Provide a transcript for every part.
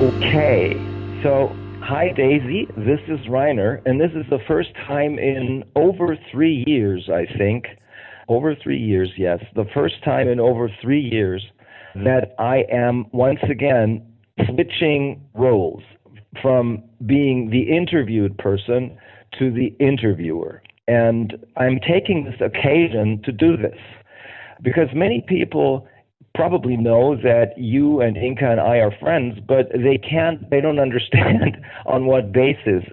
Okay, so hi Daisy, this is Reiner, and this is the first time in over 3 years, I think. Over 3 years, yes. The first time in over 3 years that I am once again switching roles from being the interviewed person to the interviewer. And I'm taking this occasion to do this because many people probably know that you and Inka and I are friends, but they don't understand on what basis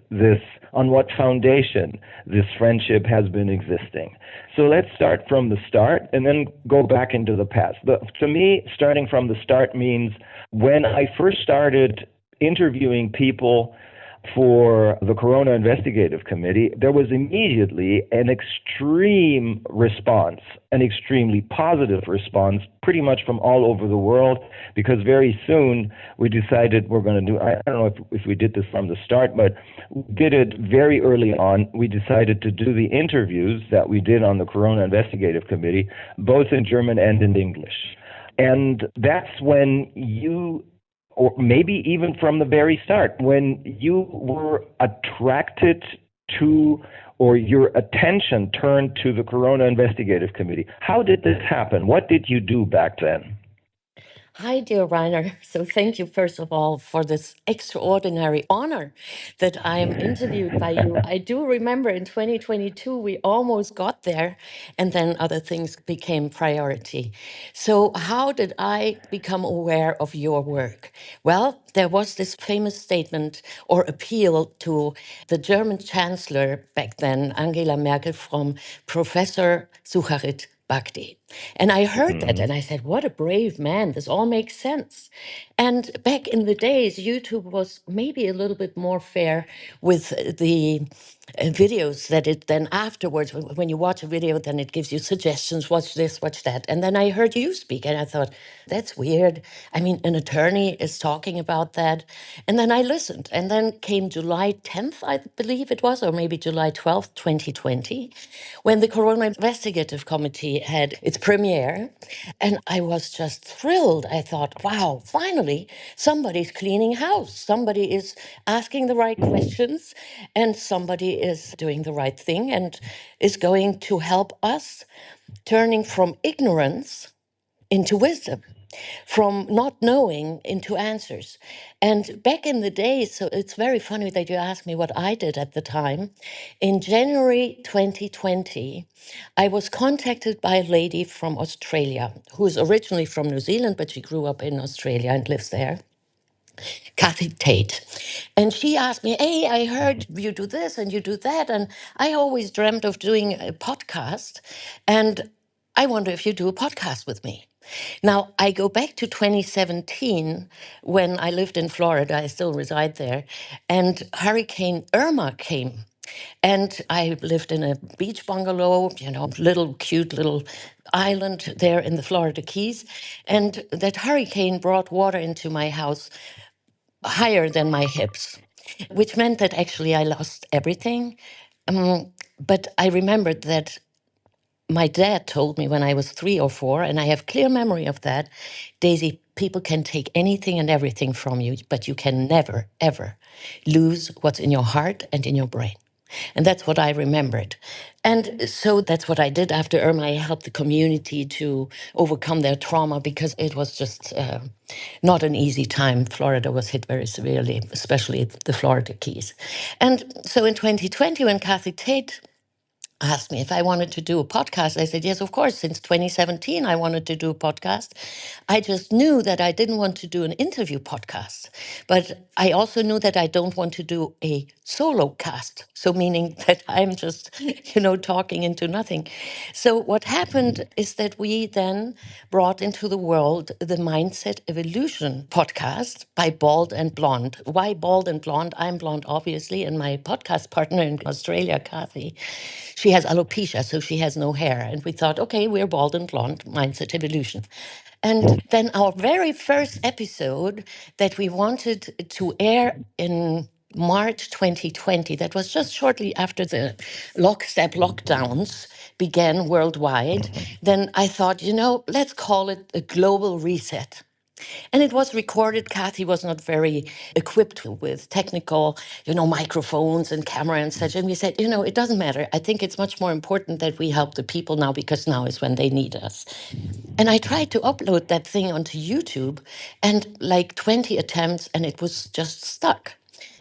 on what foundation this friendship has been existing. So let's start from the start and then go back into the past. To me, starting from the start means when I first started interviewing people for the Corona Investigative Committee, there was immediately an extreme response, an extremely positive response, pretty much from all over the world, because very soon we decided we're going to do, I don't know if we did this from the start, but we did it very early on. We decided to do the interviews that we did on the Corona Investigative Committee, both in German and in English. And that's when you, or maybe even from the very start, when you were attracted to, or your attention turned to the Corona Investigative Committee. How did this happen? What did you do back then? Hi, dear Reiner. So, thank you, first of all, for this extraordinary honor that I am interviewed by you. I do remember in 2022, we almost got there, and then other things became priority. So, how did I become aware of your work? Well, there was this famous statement or appeal to the German Chancellor back then, Angela Merkel, from Professor Sucharit Bhakti. And I heard that and I said, what a brave man. This all makes sense. And back in the days, YouTube was maybe a little bit more fair with the videos that it then afterwards, when you watch a video, then it gives you suggestions, watch this, watch that. And then I heard you speak and I thought, that's weird. I mean, an attorney is talking about that. And then I listened. And then came July 10th, I believe it was, or maybe July 12th, 2020, when the Corona Investigative Committee had its premiere. And I was just thrilled. I thought, wow, finally, somebody's cleaning house. Somebody is asking the right questions, and somebody is doing the right thing and is going to help us turning from ignorance into wisdom, from not knowing into answers. And back in the days, so it's very funny that you asked me what I did at the time. In January 2020, I was contacted by a lady from Australia who is originally from New Zealand, but she grew up in Australia and lives there. Kathy Tate. And she asked me, hey, I heard you do this and you do that. And I always dreamt of doing a podcast. And I wonder if you do a podcast with me. Now, I go back to 2017 when I lived in Florida. I still reside there. And Hurricane Irma came. And I lived in a beach bungalow, little cute little island there in the Florida Keys. And that hurricane brought water into my house higher than my hips, which meant that actually I lost everything. But I remembered that my dad told me when I was 3 or 4, and I have clear memory of that, Daisy, people can take anything and everything from you, but you can never, ever lose what's in your heart and in your brain. And that's what I remembered. And so that's what I did after Irma. I helped the community to overcome their trauma because it was just not an easy time. Florida was hit very severely, especially the Florida Keys. And so in 2020, when Kathy Tate asked me if I wanted to do a podcast, I said, yes, of course. Since 2017, I wanted to do a podcast. I just knew that I didn't want to do an interview podcast, but I also knew that I don't want to do a solo cast. So meaning that I'm just, talking into nothing. So what happened is that we then brought into the world the Mindset Evolution podcast by Bald and Blonde. Why Bald and Blonde? I'm blonde, obviously, and my podcast partner in Australia, Kathy, she has alopecia, so she has no hair. And we thought, okay, we're bald and blonde, mindset evolution. And then our very first episode that we wanted to air in March 2020, that was just shortly after the lockstep lockdowns began worldwide, then I thought, let's call it a global reset. And it was recorded. Kathy was not very equipped with technical, microphones and camera and such. And we said, it doesn't matter. I think it's much more important that we help the people now, because now is when they need us. And I tried to upload that thing onto YouTube, and like 20 attempts, and it was just stuck.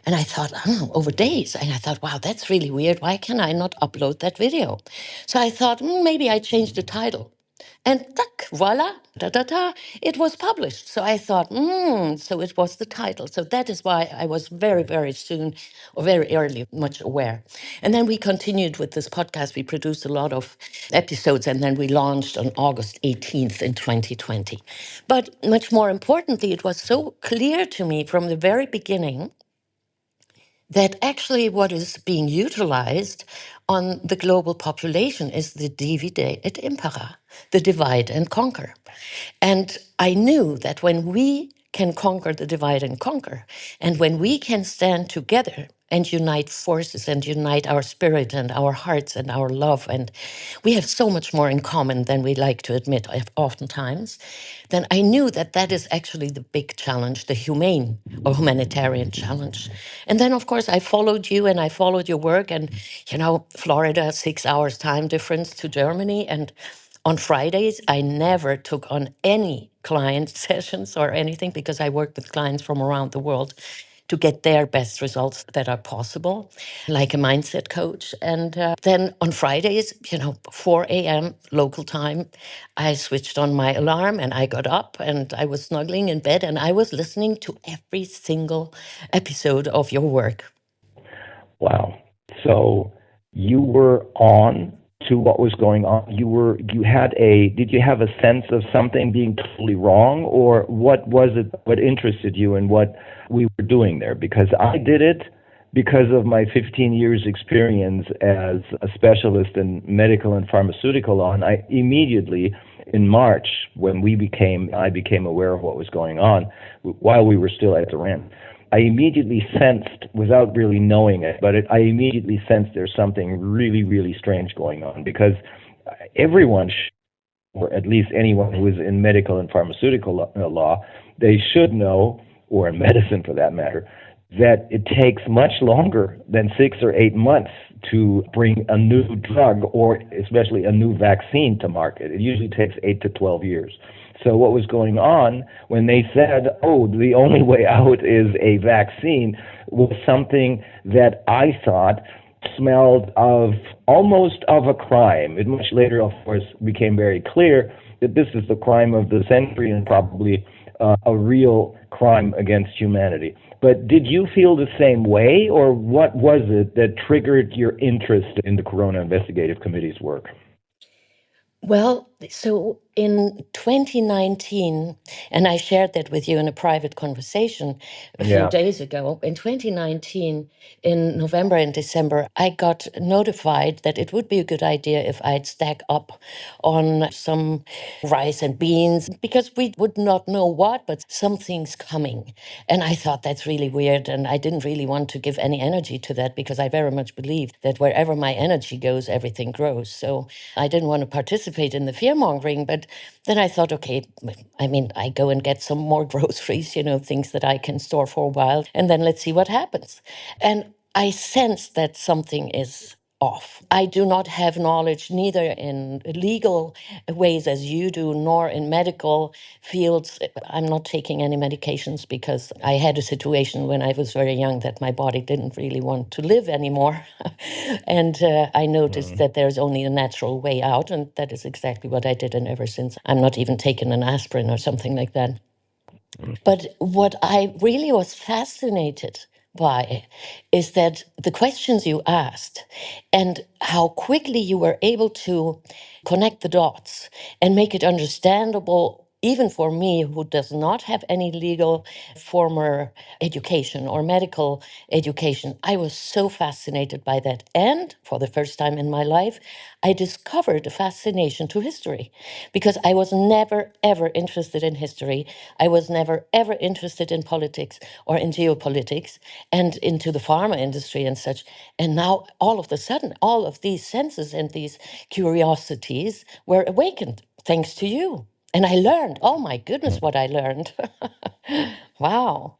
And I thought, oh, over days. And I thought, wow, that's really weird. Why can I not upload that video? So I thought, maybe I change the title. And tac, voila, da da da, it was published. So I thought, so it was the title. So that is why I was very, very soon, or very early, much aware. And then we continued with this podcast. We produced a lot of episodes, and then we launched on August 18th in 2020. But much more importantly, it was so clear to me from the very beginning that actually what is being utilized on the global population is the divide et impera, the divide and conquer. And I knew that when we can conquer the divide and conquer, and when we can stand together and unite forces and unite our spirit and our hearts and our love, and we have so much more in common than we like to admit oftentimes, then I knew that that is actually the big challenge, the humane or humanitarian challenge. And then, of course, I followed you and I followed your work, and, Florida, 6 hours time difference to Germany. And on Fridays, I never took on any client sessions or anything, because I work with clients from around the world to get their best results that are possible, like a mindset coach. And then on Fridays, 4 a.m. local time, I switched on my alarm and I got up and I was snuggling in bed and I was listening to every single episode of your work. Wow. So you were on to what was going on. Did you have a sense of something being totally wrong, or what was it, what interested you in what we were doing there? Because I did it because of my 15 years experience as a specialist in medical and pharmaceutical law. And I immediately, in March, when I became aware of what was going on while we were still at the RAND, I immediately sensed, without really knowing it, I immediately sensed there's something really, really strange going on, because everyone, or at least anyone who is in medical and pharmaceutical law, they should know, or in medicine for that matter, that it takes much longer than 6 or 8 months to bring a new drug, or especially a new vaccine, to market. It usually takes 8 to 12 years. So what was going on when they said, oh, the only way out is a vaccine, was something that I thought smelled of almost of a crime. It much later, of course, became very clear that this is the crime of the century, and probably a real crime against humanity. But did you feel the same way, or what was it that triggered your interest in the Corona Investigative Committee's work? Well, so in 2019, and I shared that with you in a private conversation a few Yeah. days ago, in 2019, in November and December, I got notified that it would be a good idea if I'd stack up on some rice and beans, because we would not know what, but something's coming. And I thought that's really weird. And I didn't really want to give any energy to that, because I very much believe that wherever my energy goes, everything grows. So I didn't want to participate in the fear mongering. But then I thought, okay, I mean, I go and get some more groceries, things that I can store for a while, and then let's see what happens. And I sense that something is off. I do not have knowledge neither in legal ways as you do, nor in medical fields. I'm not taking any medications because I had a situation when I was very young that my body didn't really want to live anymore. And I noticed Mm. that there's only a natural way out. And that is exactly what I did. And ever since, I'm not even taking an aspirin or something like that. But what I really was fascinated by is that the questions you asked and how quickly you were able to connect the dots and make it understandable, even for me, who does not have any legal former education or medical education. I was so fascinated by that. And for the first time in my life, I discovered a fascination to history, because I was never, ever interested in history. I was never, ever interested in politics or in geopolitics and into the pharma industry and such. And now, all of a sudden, all of these senses and these curiosities were awakened thanks to you. And I learned, oh my goodness, what I learned. Wow.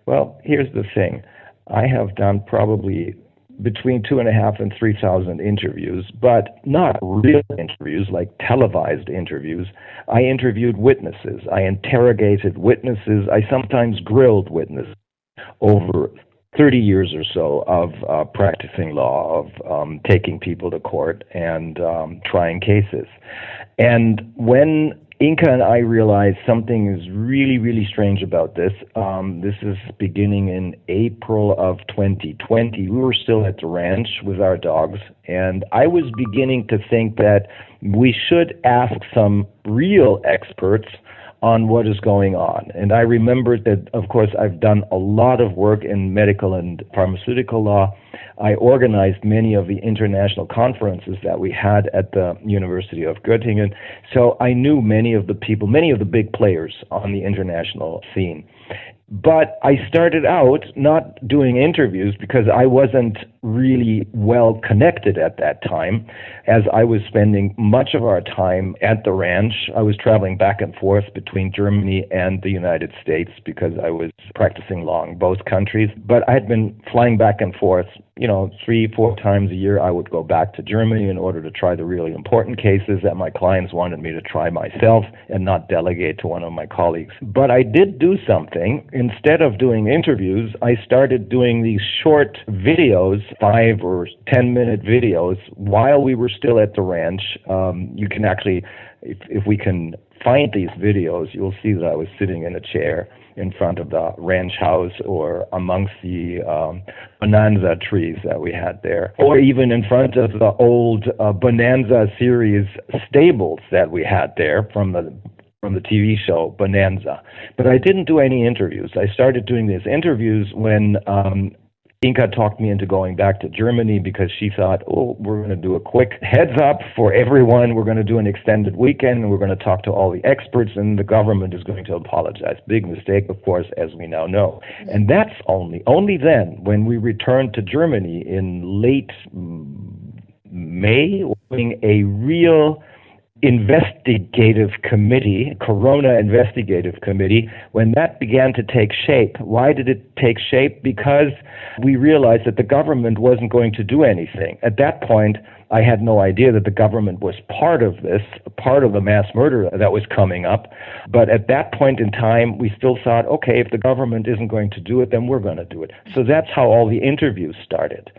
Well, here's the thing. I have done probably between 2,500 and 3,000 interviews, but not real interviews like televised interviews. I interviewed witnesses. I interrogated witnesses. I sometimes grilled witnesses over 30 years or so of practicing law, of taking people to court and trying cases. And when Inka and I realized something is really, really strange about this, this is beginning in April of 2020. We were still at the ranch with our dogs, and I was beginning to think that we should ask some real experts on what is going on. And I remembered that, of course, I've done a lot of work in medical and pharmaceutical law. I organized many of the international conferences that we had at the University of Göttingen. So I knew many of the people, many of the big players on the international scene. But I started out not doing interviews because I wasn't really well connected at that time, as I was spending much of our time at the ranch. I was traveling back and forth between Germany and the United States because I was practicing law in both countries. But I had been flying back and forth, 3, 4 times a year. I would go back to Germany in order to try the really important cases that my clients wanted me to try myself and not delegate to one of my colleagues. But I did do something. Instead of doing interviews, I started doing these short videos, 5 or 10-minute videos, while we were still at the ranch. You can actually, if we can find these videos, you'll see that I was sitting in a chair in front of the ranch house or amongst the bonanza trees that we had there, or even in front of the old Bonanza series stables that we had there from the TV show Bonanza. But I didn't do any interviews. I started doing these interviews when Inka talked me into going back to Germany because she thought, we're going to do a quick heads up for everyone. We're going to do an extended weekend, and we're going to talk to all the experts, and the government is going to apologize. Big mistake, of course, as we now know. And that's only then, when we returned to Germany in late May, doing a real investigative committee, Corona investigative committee, when that began to take shape. Why did it take shape? Because we realized that the government wasn't going to do anything. At that point, I had no idea that the government was part of this, part of the mass murder that was coming up. But at that point in time, we still thought, okay, if the government isn't going to do it, then we're going to do it. So that's how all the interviews started.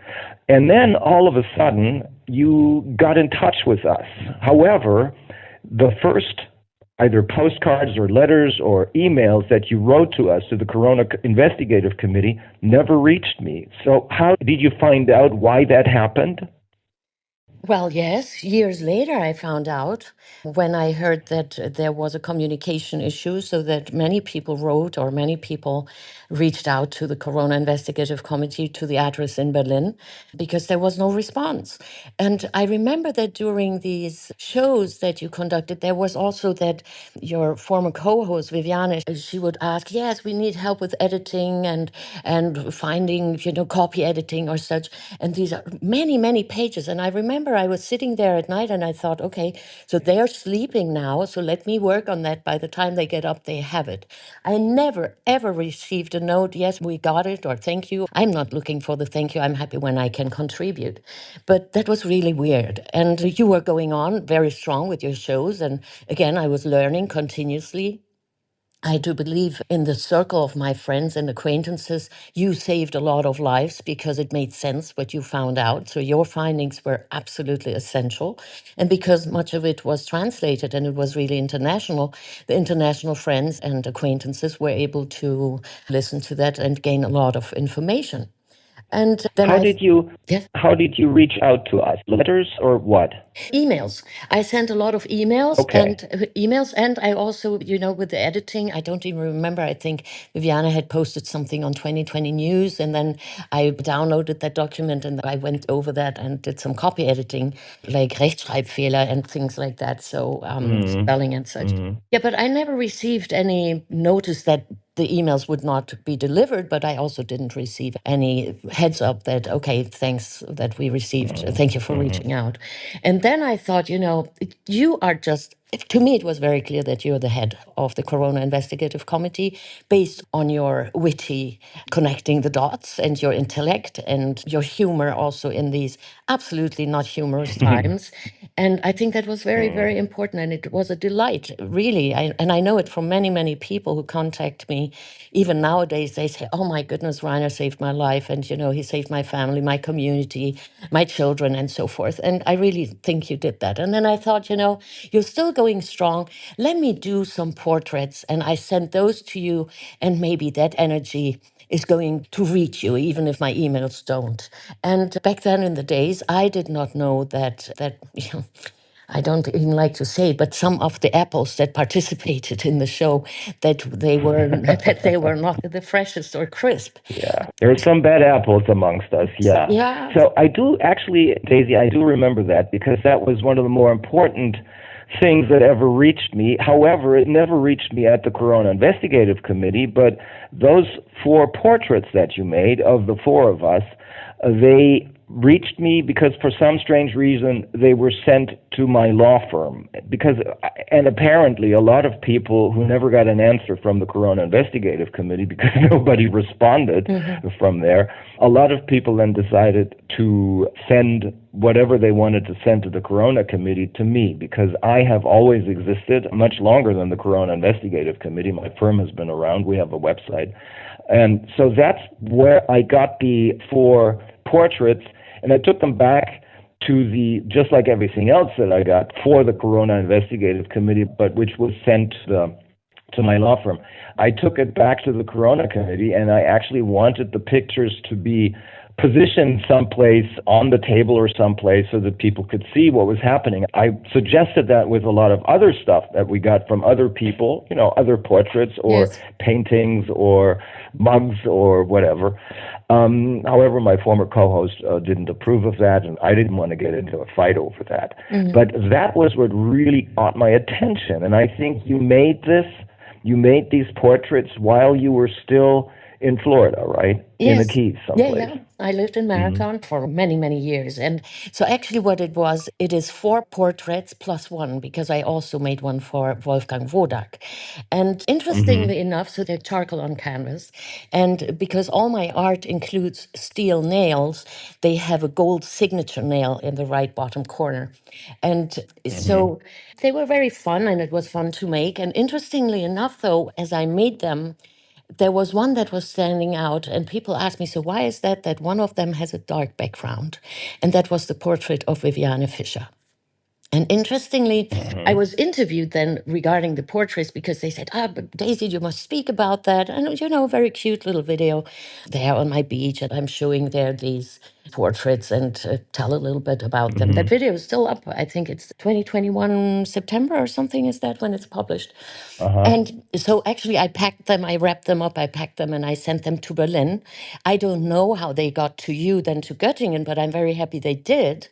And then all of a sudden, you got in touch with us. However, the first either postcards or letters or emails that you wrote to us, to the Corona Investigative Committee, never reached me. So how did you find out why that happened? Well, yes, years later I found out when I heard that there was a communication issue, so that many people wrote or many people reached out to the Corona Investigative Committee to the address in Berlin because there was no response. And I remember that during these shows that you conducted, there was also that your former co-host, Viviane, she would ask, yes, we need help with editing and finding, copy editing or such. And these are many, many pages. And I remember I was sitting there at night and I thought, okay, so they're sleeping now, so let me work on that. By the time they get up, they have it. I never, ever received a note, yes, we got it, or thank you. I'm not looking for the thank you. I'm happy when I can contribute. But that was really weird. And you were going on very strong with your shows. And again, I was learning continuously. I do believe in the circle of my friends and acquaintances, you saved a lot of lives because it made sense what you found out. So your findings were absolutely essential. And because much of it was translated and it was really international, the international friends and acquaintances were able to listen to that and gain a lot of information. And then How did you yes. how did you reach out to us? Letters or what? Emails. I sent a lot of Okay. emails, and I also, with the editing, I don't even remember. I think Viviana had posted something on 2020 News, and then I downloaded that document and I went over that and did some copy editing, like Rechtschreibfehler and things like that. So spelling and such. Yeah, but I never received any notice that the emails would not be delivered, but I also didn't receive any heads up that, okay, thanks that we received, thank you for reaching out. And then I thought, you are just To me, it was very clear that you're the head of the Corona Investigative Committee based on your witty connecting the dots and your intellect and your humor also in these absolutely not humorous times. And I think that was very, very important. And it was a delight, really. And I know it from many, many people who contact me. Even nowadays, they say, oh my goodness, Reiner saved my life. And, he saved my family, my community, my children, and so forth. And I really think you did that. And then I thought, you're still going strong. Let me do some portraits. And I sent those to you. And maybe that energy is going to reach you, even if my emails don't. And back then in the days, I did not know that I don't even like to say it, but some of the apples that participated in the show, that they were that they were not the freshest or crisp. Yeah, there are some bad apples amongst us. Yeah. Yeah. So I do actually, Daisy, I do remember that because that was one of the more important things that ever reached me. However, it never reached me at the Corona Investigative Committee, but those 4 portraits that you made of the 4 of us, they reached me because for some strange reason they were sent to my law firm and apparently a lot of people who never got an answer from the Corona Investigative Committee because nobody responded from there, a lot of people then decided to send whatever they wanted to send to the Corona Committee to me because I have always existed much longer than the Corona Investigative Committee. My firm has been around. We have a website. And so that's where I got the 4 portraits, and I took them back to just like everything else that I got for the Corona Investigative Committee, but which was sent to my law firm. I took it back to the Corona Committee, and I actually wanted the pictures to be positioned someplace on the table or someplace so that people could see what was happening. I suggested that with a lot of other stuff that we got from other people, other portraits or paintings or mugs or whatever. However, my former co-host didn't approve of that, and I didn't want to get into a fight over that. But that was what really caught my attention, and I think you made these portraits while you were still in Florida, right? Yes. In the Keys someplace. Yeah. I lived in Marathon for many, many years. And so actually what it is 4 portraits plus 1, because I also made one for Wolfgang Wodak. And interestingly enough, so they're charcoal on canvas. And because all my art includes steel nails, they have a gold signature nail in the right bottom corner. And so they were very fun, and it was fun to make. And interestingly enough, though, as I made them, there was one that was standing out, and people asked me, so why is that one of them has a dark background? And that was the portrait of Viviane Fischer. And interestingly, I was interviewed then regarding the portraits because they said, but Daisy, you must speak about that. And, very cute little video there on my beach. And I'm showing there these portraits and tell a little bit about them. That video is still up. I think it's 2021 September or something is that when it's published. And so actually I packed them, I wrapped them up, I packed them and I sent them to Berlin. I don't know how they got to you then to Göttingen, but I'm very happy they did.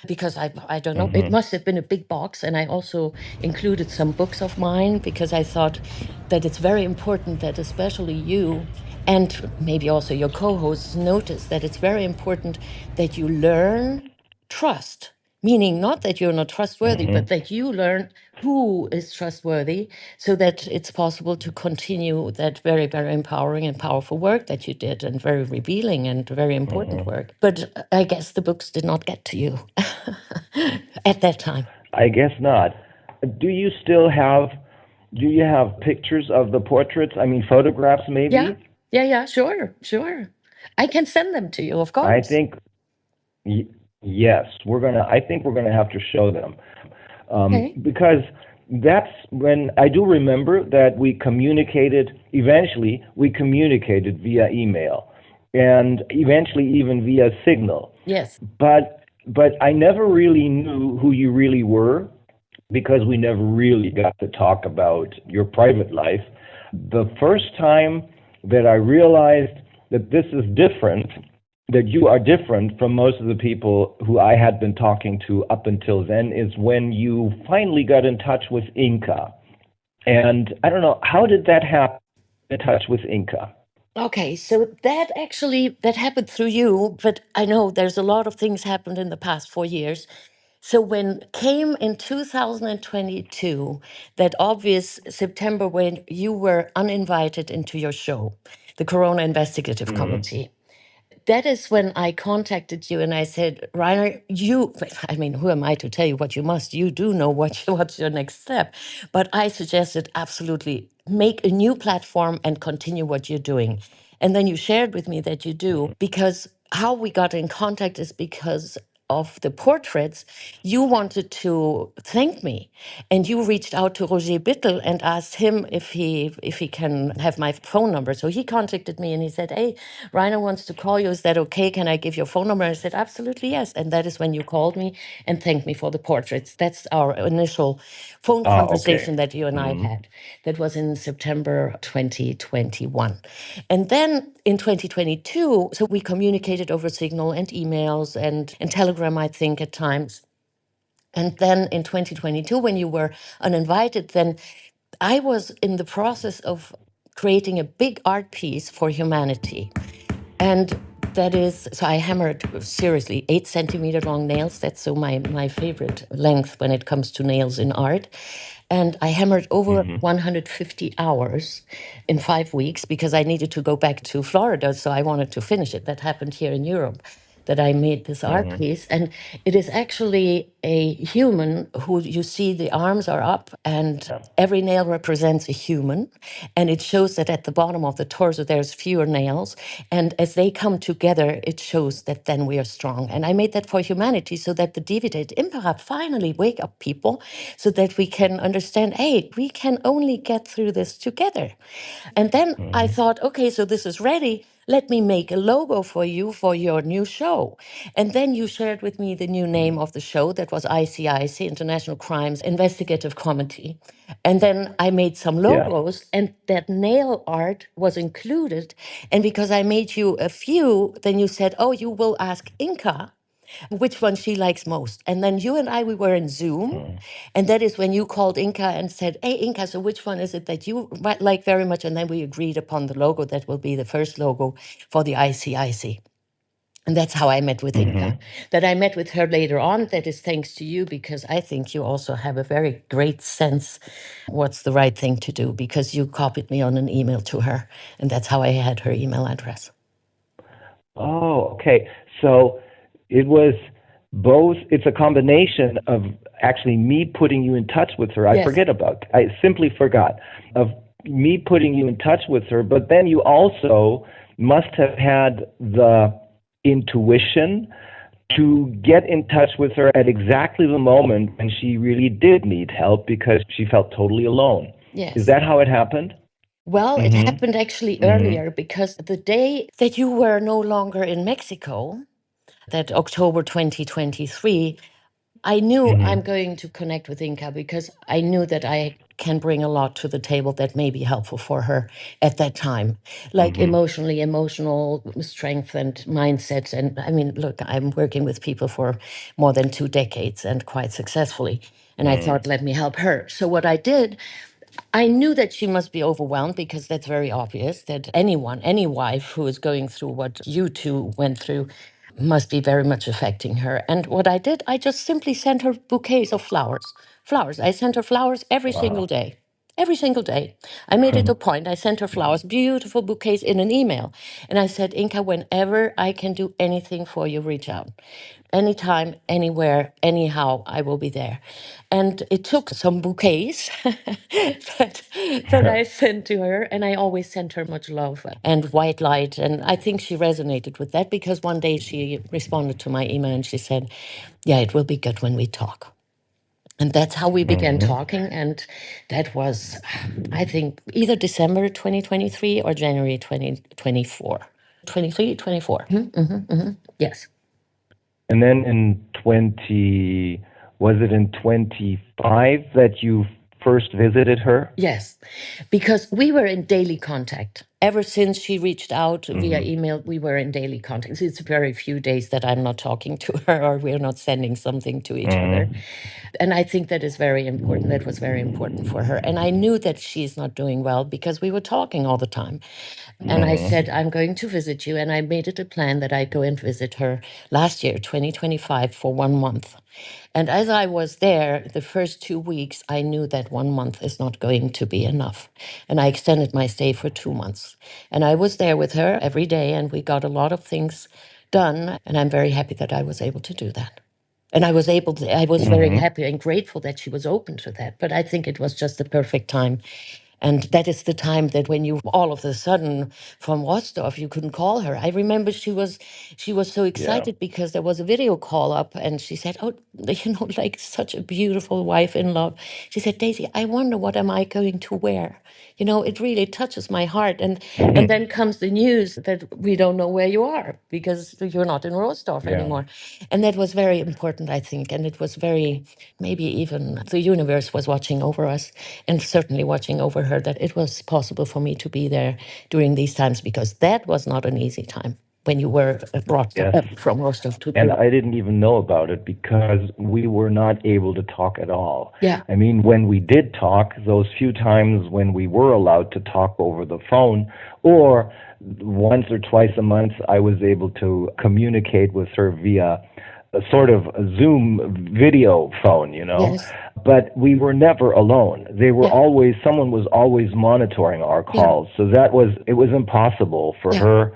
Because I don't know, it must have been a big box. And I also included some books of mine because I thought that it's very important that especially you and maybe also your co-hosts notice that it's very important that you learn trust, meaning not that you're not trustworthy, but that you learn who is trustworthy so that it's possible to continue that very, very empowering and powerful work that you did and very revealing and very important work. But I guess the books did not get to you at that time. I guess not. Do you have pictures of the portraits? I mean, photographs maybe? Yeah, sure. I can send them to you, of I course. think, yes, I think we're gonna have to show them. Okay. Because that's when I do remember that eventually we communicated via email and eventually even via Signal. Yes. But I never really knew who you really were because we never really got to talk about your private life. The first time that I realized that this is different, that you are different from most of the people who I had been talking to up until then, is when you finally got in touch with Inka. And I don't know, how did that happen, in touch with Inka? Okay, so that happened through you, but I know there's a lot of things happened in the past 4 years. So when came in 2022, that obvious September when you were uninvited into your show, the Corona Investigative Committee, that is when I contacted you and I said, Reiner, I mean, who am I to tell you what you must? You do know what's your next step. But I suggested absolutely make a new platform and continue what you're doing. And then you shared with me that you do, because how we got in contact is because of the portraits, you wanted to thank me, and you reached out to Roger Bittel and asked him if he can have my phone number. So he contacted me and he said, "Hey, Rainer wants to call you. Is that okay? Can I give your phone number?" I said, "Absolutely, yes." And that is when you called me and thanked me for the portraits. That's our initial phone Okay. conversation that you and I had. That was in September 2021. And then in 2022, so we communicated over Signal and emails and Telegram, I think, at times. And then in 2022, when you were uninvited, then I was in the process of creating a big art piece for humanity. And that is, so I hammered seriously 8 centimeter long nails. That's so my favorite length when it comes to nails in art. And I hammered over 150 hours in 5 weeks because I needed to go back to Florida. So I wanted to finish it. That happened here in Europe, that I made this art piece. And it is actually a human who you see the arms are up and every nail represents a human. And it shows that at the bottom of the torso, there's fewer nails. And as they come together, it shows that then we are strong. And I made that for humanity so that the Dividend Impera finally wake up people so that we can understand, hey, we can only get through this together. And then I thought, okay, so this is ready. Let me make a logo for you for your new show. And then you shared with me the new name of the show that was ICIC, International Crimes Investigative Committee. And then I made some Yeah. logos, and that nail art was included. And because I made you a few, then you said, oh, you will ask Inka which one she likes most. And then you and I, we were in Zoom. And that is when you called Inka and said, hey, Inka, so which one is it that you might like very much? And then we agreed upon the logo that will be the first logo for the ICIC. And that's how I met with Inka. That I met with her later on, that is thanks to you, because I think you also have a very great sense what's the right thing to do, because you copied me on an email to her. And that's how I had her email address. Oh, okay. So it was both, it's a combination of actually me putting you in touch with her. Yes. I simply forgot of me putting you in touch with her, but then you also must have had the intuition to get in touch with her at exactly the moment when she really did need help because she felt totally alone. Yes. Is that how it happened? Well, it happened actually earlier, because the day that you were no longer in Mexico, that October 2023, I knew I'm going to connect with Inka because I knew that I can bring a lot to the table that may be helpful for her at that time, like emotional strength and mindset. And I mean, look, I'm working with people for more than 2 decades and quite successfully. And I thought, let me help her. So what I did, I knew that she must be overwhelmed, because that's very obvious that anyone, any wife who is going through what you two went through must be very much affecting her. And what I did, I just simply sent her bouquets of flowers. Flowers. I sent her flowers every single day. Every single day. I made it a point. I sent her flowers, beautiful bouquets in an email. And I said, Inka, whenever I can do anything for you, reach out. Anytime, anywhere, anyhow, I will be there. And it took some bouquets that I sent to her, and I always sent her much love and white light. And I think she resonated with that, because one day she responded to my email and she said, yeah, it will be good when we talk. And that's how we began talking. And that was, I think, either December 2023 or January 2024. 23, 24. Yes. And then in 20, was it in 25 that you first visited her? Yes, because we were in daily contact. Ever since she reached out via email, we were in daily contact. It's very few days that I'm not talking to her or we're not sending something to each other. And I think that is very important. That was very important for her. And I knew that she's not doing well because we were talking all the time. And I said, I'm going to visit you. And I made it a plan that I go and visit her last year, 2025, for 1 month. And as I was there, the first 2 weeks, I knew that 1 month is not going to be enough. And I extended my stay for 2 months. And I was there with her every day, and we got a lot of things done. And I'm very happy that I was able to do that. And I was very Hmm. happy and grateful that she was open to that. But I think it was just the perfect time. And that is the time that when you all of a sudden from Rostov, you couldn't call her. I remember she was so Yeah. excited because there was a video call up and she said, "Oh, like such a beautiful wife-in-law." She said, "Daisy, I wonder what am I going to wear? It really touches my heart." And then comes the news that we don't know where you are because you're not in Rostov Yeah. anymore. And that was very important, I think. And it was very, maybe even the universe was watching over us and certainly watching over her, that it was possible for me to be there during these times, because that was not an easy time when you were Yes. from Rostov to And Kyiv. I didn't even know about it because we were not able to talk at all. Yeah. I mean, when we did talk, those few times when we were allowed to talk over the phone, or once or twice a month, I was able to communicate with her via a sort of a Zoom video phone. Yes. But we were never alone. Yeah. Someone was always monitoring our Yeah. calls. So it was impossible for Yeah. her,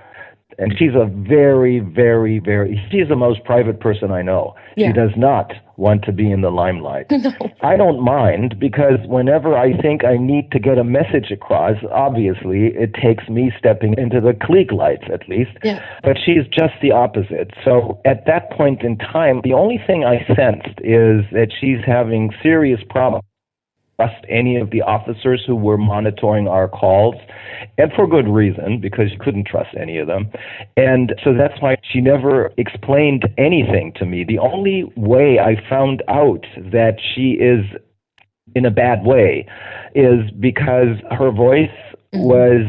and she's a very, very, very, she's the most private person I know. She Yeah. does not want to be in the limelight. No. I don't mind, because whenever I think I need to get a message across, obviously it takes me stepping into the clique lights at least. Yeah. But she's just the opposite. So at that point in time, the only thing I sensed is that she's having serious problems trust any of the officers who were monitoring our calls, and for good reason, because you couldn't trust any of them. And so that's why she never explained anything to me. The only way I found out that she is in a bad way is because her voice Hmm. was,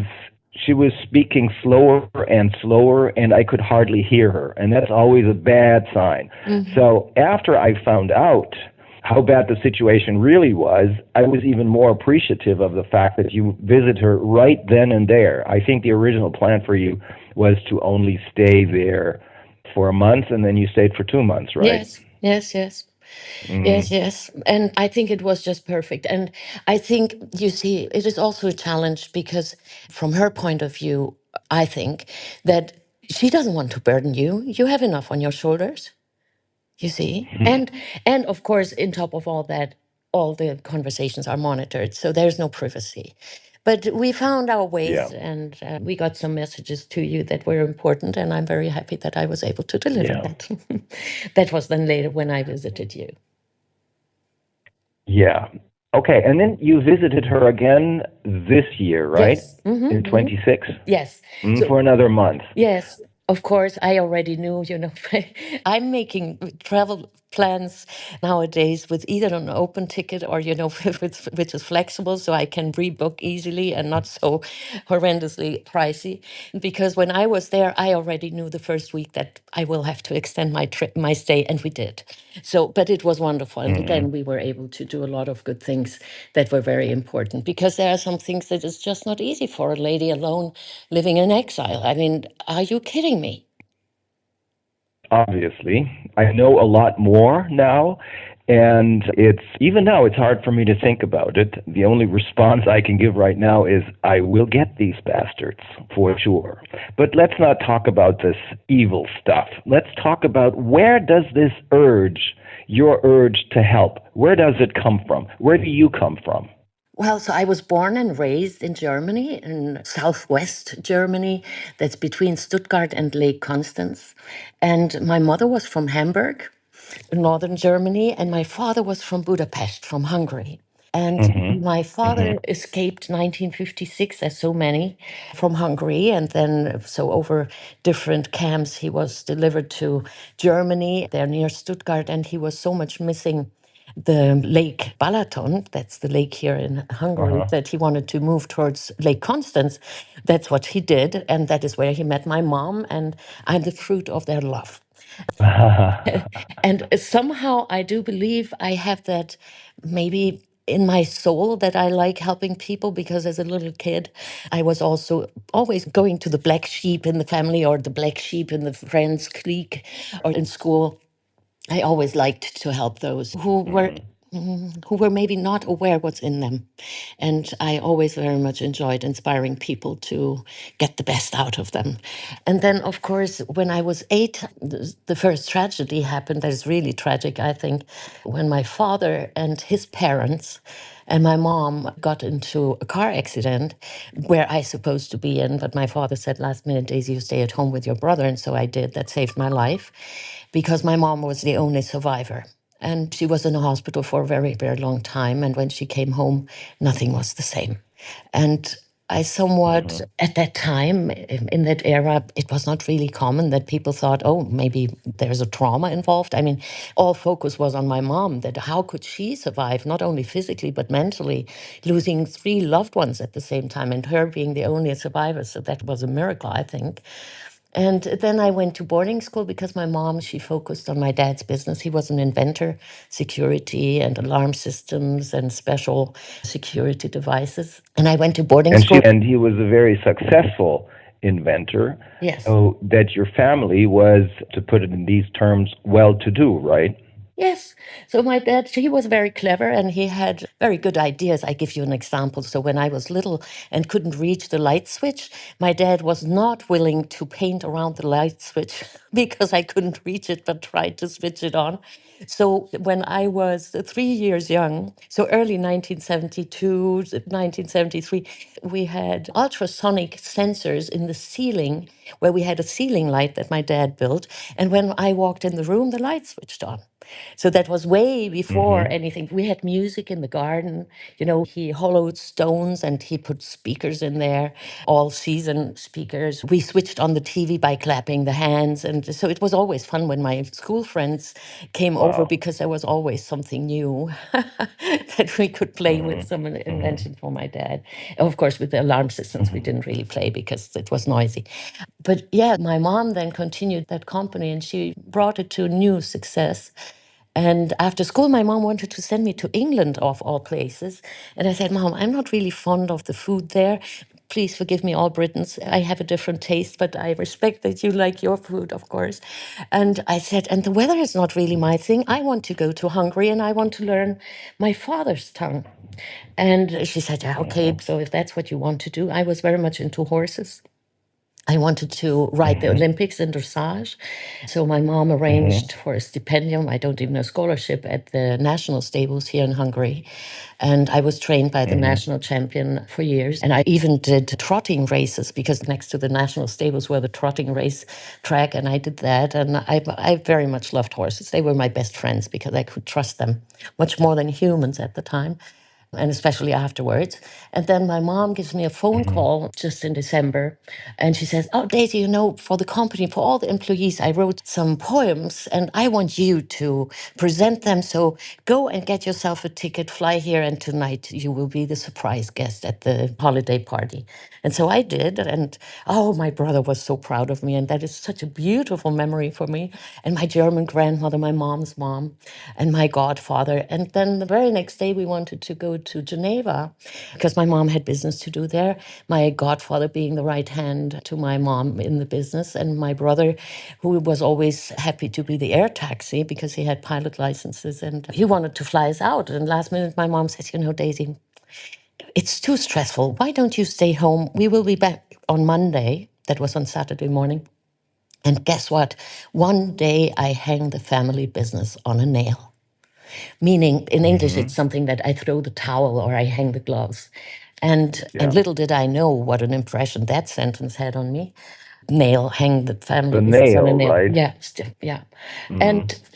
she was speaking slower and slower, and I could hardly hear her, and that's always a bad sign. Hmm. So after I found out how bad the situation really was, I was even more appreciative of the fact that you visit her right then and there. I think the original plan for you was to only stay there for a month, and then you stayed for 2 months, right? Yes. Yes. Yes. Yes, Mm-hmm. yes. And I think it was just perfect. And I think, you see, it is also a challenge because from her point of view, I think that she doesn't want to burden you. You have enough on your shoulders, you see. And of course, in top of all that, all the conversations are monitored, so there's no privacy. But we found our Yeah, ways, and we got some messages to you that were important, and I'm very happy that I was able to deliver yeah, that. That was then later when I visited you. yeah. Okay, and then you visited her again this year, right? Yes. In 26? Yes. So For another month. yes, of course, I already knew, I'm making travel plans nowadays with either an open ticket or, which is flexible so I can rebook easily and not so horrendously pricey. Because when I was there, I already knew the first week that I will have to extend my trip, my stay, and we did. So, but it was wonderful. And Hmm. again, we were able to do a lot of good things that were very important, because there are some things that is just not easy for a lady alone living in exile. I mean, are you kidding me? Obviously. I know a lot more now, and it's even now it's hard for me to think about it. The only response I can give right now is I will get these bastards for sure. But let's not talk about this evil stuff. Let's talk about, where does this urge, your urge to help, where does it come from? Where do you come from? Well, so I was born and raised in Germany, in southwest Germany, that's between Stuttgart and Lake Constance. And my mother was from Hamburg, in northern Germany, and my father was from Budapest, from Hungary. And Hmm. my Hmm. father escaped 1956, as so many, from Hungary. And then, so over different camps, he was delivered to Germany, there near Stuttgart. And he was so much missing the Lake Balaton, that's the lake here in Hungary, Uh-huh. that he wanted to move towards Lake Constance. That's what he did. And that is where he met my mom. And I'm the fruit of their love. And somehow I do believe I have that maybe in my soul, that I like helping people, because as a little kid, I was also always going to the black sheep in the family or the black sheep in the friends' clique or in school. I always liked to help those who were maybe not aware what's in them. And I always very much enjoyed inspiring people to get the best out of them. And then, of course, when I was 8, the first tragedy happened that is really tragic, I think, when my father and his parents and my mom got into a car accident where I supposed to be in, but my father said last minute, Daisy, you stay at home with your brother. And so I did. That saved my life because my mom was the only survivor. And she was in a hospital for a very, very long time. And when she came home, nothing was the same. And I somewhat, at that time, in that era, it was not really common that people thought, oh, maybe there's a trauma involved. I mean, all focus was on my mom, that how could she survive, not only physically, but mentally, losing 3 loved ones at the same time, and her being the only survivor. So that was a miracle, I think. And then I went to boarding school because my mom, she focused on my dad's business. He was an inventor, security and alarm systems and special security devices. And I went to boarding school. And he was a very successful inventor. Yes. So that your family was, to put it in these terms, well-to-do, right? Yes. So my dad, he was very clever and he had very good ideas. I give you an example. So when I was little and couldn't reach the light switch, my dad was not willing to paint around the light switch because I couldn't reach it, but tried to switch it on. So when I was 3 years young, so early 1972, 1973, we had ultrasonic sensors in the ceiling where we had a ceiling light that my dad built. And when I walked in the room, the light switched on. So that was way before anything. We had music in the garden. He hollowed stones and he put speakers in there, all season speakers. We switched on the TV by clapping the hands. And so it was always fun when my school friends came over Wow. because there was always something new that we could play with, some invention for my dad. Of course, with the alarm systems, we didn't really play because it was noisy. But yeah, my mom then continued that company and she brought it to new success. And after school, my mom wanted to send me to England, of all places. And I said, Mom, I'm not really fond of the food there. Please forgive me, all Britons. I have a different taste, but I respect that you like your food, of course. And I said, and the weather is not really my thing. I want to go to Hungary and I want to learn my father's tongue. And she said, yeah, okay, so if that's what you want to do, I was very much into horses. I wanted to ride the Olympics in dressage. So my mom arranged for a stipendium, I don't even know, scholarship at the national stables here in Hungary. And I was trained by the national champion for years. And I even did trotting races because next to the national stables were the trotting race track. And I did that. And I very much loved horses. They were my best friends because I could trust them much more than humans at the time, and especially afterwards. And then my mom gives me a phone call just in December, and she says, oh, Daisy, for the company, for all the employees, I wrote some poems, and I want you to present them. So go and get yourself a ticket, fly here, and tonight you will be the surprise guest at the holiday party. And so I did, and oh, my brother was so proud of me, and that is such a beautiful memory for me. And my German grandmother, my mom's mom, and my godfather. And then the very next day, we wanted to go to Geneva because my mom had business to do there. My godfather being the right hand to my mom in the business, and my brother, who was always happy to be the air taxi because he had pilot licenses, and he wanted to fly us out. And last minute, my mom says, Daisy, it's too stressful. Why don't you stay home? We will be back on Monday. That was on Saturday morning. And guess what? One day I hang the family business on a nail. Meaning, in English, it's something that I throw the towel or I hang the gloves. And Yeah. little did I know what an impression that sentence had on me. Nail, hang the family The business on a nail, nail. right? Yeah, yeah.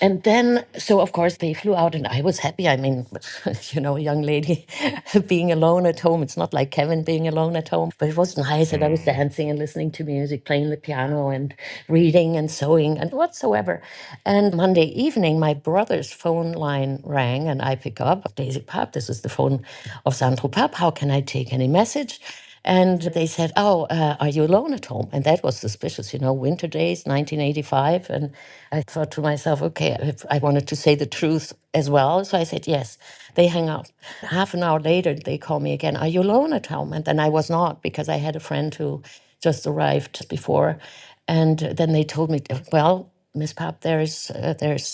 And then, so of course they flew out, and I was happy. I mean, a young lady being alone at home. It's not like Kevin being alone at home, but it was nice, and I was dancing and listening to music, playing the piano, and reading and sewing and whatsoever. And Monday evening, my brother's phone line rang, and I pick up. Daisy Papp, this is the phone of Sandro Papp. How can I take any message? And they said, oh, are you alone at home? And that was suspicious, winter days, 1985. And I thought to myself, okay, if I wanted to say the truth as well. So I said, yes. They hang up. Half an hour later, they call me again, are you alone at home? And then I was not, because I had a friend who just arrived before. And then they told me, well, Miss Papp, there's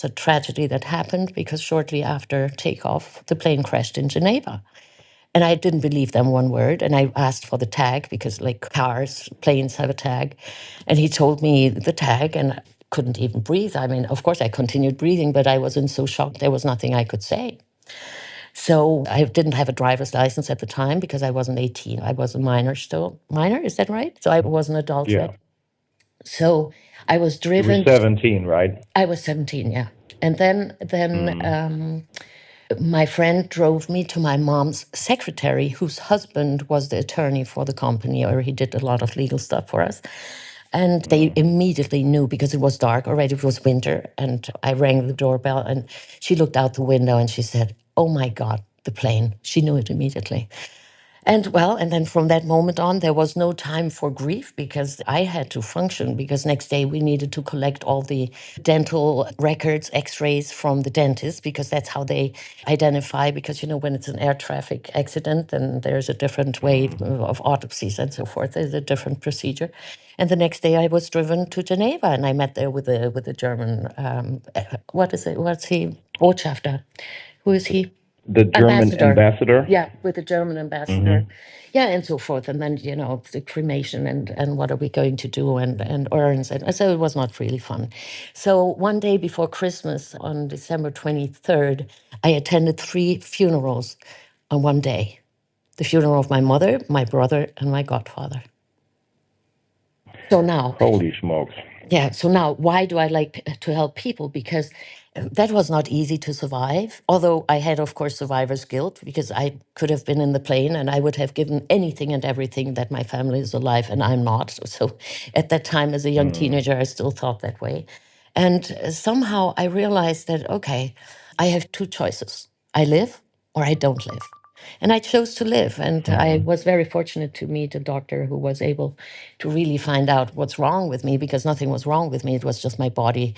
a tragedy that happened because shortly after takeoff, the plane crashed in Geneva. And I didn't believe them one word. And I asked for the tag because, like cars, planes have a tag. And he told me the tag, and I couldn't even breathe. I mean, of course, I continued breathing, but I was in so shocked, there was nothing I could say. So I didn't have a driver's license at the time because I wasn't 18. I was a minor still. Minor, is that right? So I was an adult Yeah. yet. So I was You were driven. 17, right? I was 17, yeah. And then my friend drove me to my mom's secretary, whose husband was the attorney for the company, or he did a lot of legal stuff for us. And they immediately knew because it was dark already, it was winter. And I rang the doorbell and she looked out the window and she said, "Oh my God, the plane." She knew it immediately. And then from that moment on, there was no time for grief because I had to function because next day we needed to collect all the dental records, x-rays from the dentist because that's how they identify. Because, when it's an air traffic accident, then there's a different way of autopsies and so forth. There's a different procedure. And the next day I was driven to Geneva and I met there with a German, what is it? What's he? Botschafter. Who is he? The German Ambassador. ambassador? Yeah, with the German ambassador. Yeah, and so forth. And then, the cremation and what are we going to do and urns. And so it was not really fun. So one day before Christmas, on December 23rd, I attended 3 funerals on one day. The funeral of my mother, my brother, and my godfather. So now, Holy smokes. yeah, so now why do I like to help people? Because that was not easy to survive. Although I had, of course, survivor's guilt because I could have been in the plane and I would have given anything and everything that my family is alive and I'm not. So at that time, as a young teenager, I still thought that way. And somehow I realized that, okay, I have 2 choices. I live or I don't live. And I chose to live. And I was very fortunate to meet a doctor who was able to really find out what's wrong with me because nothing was wrong with me. It was just my body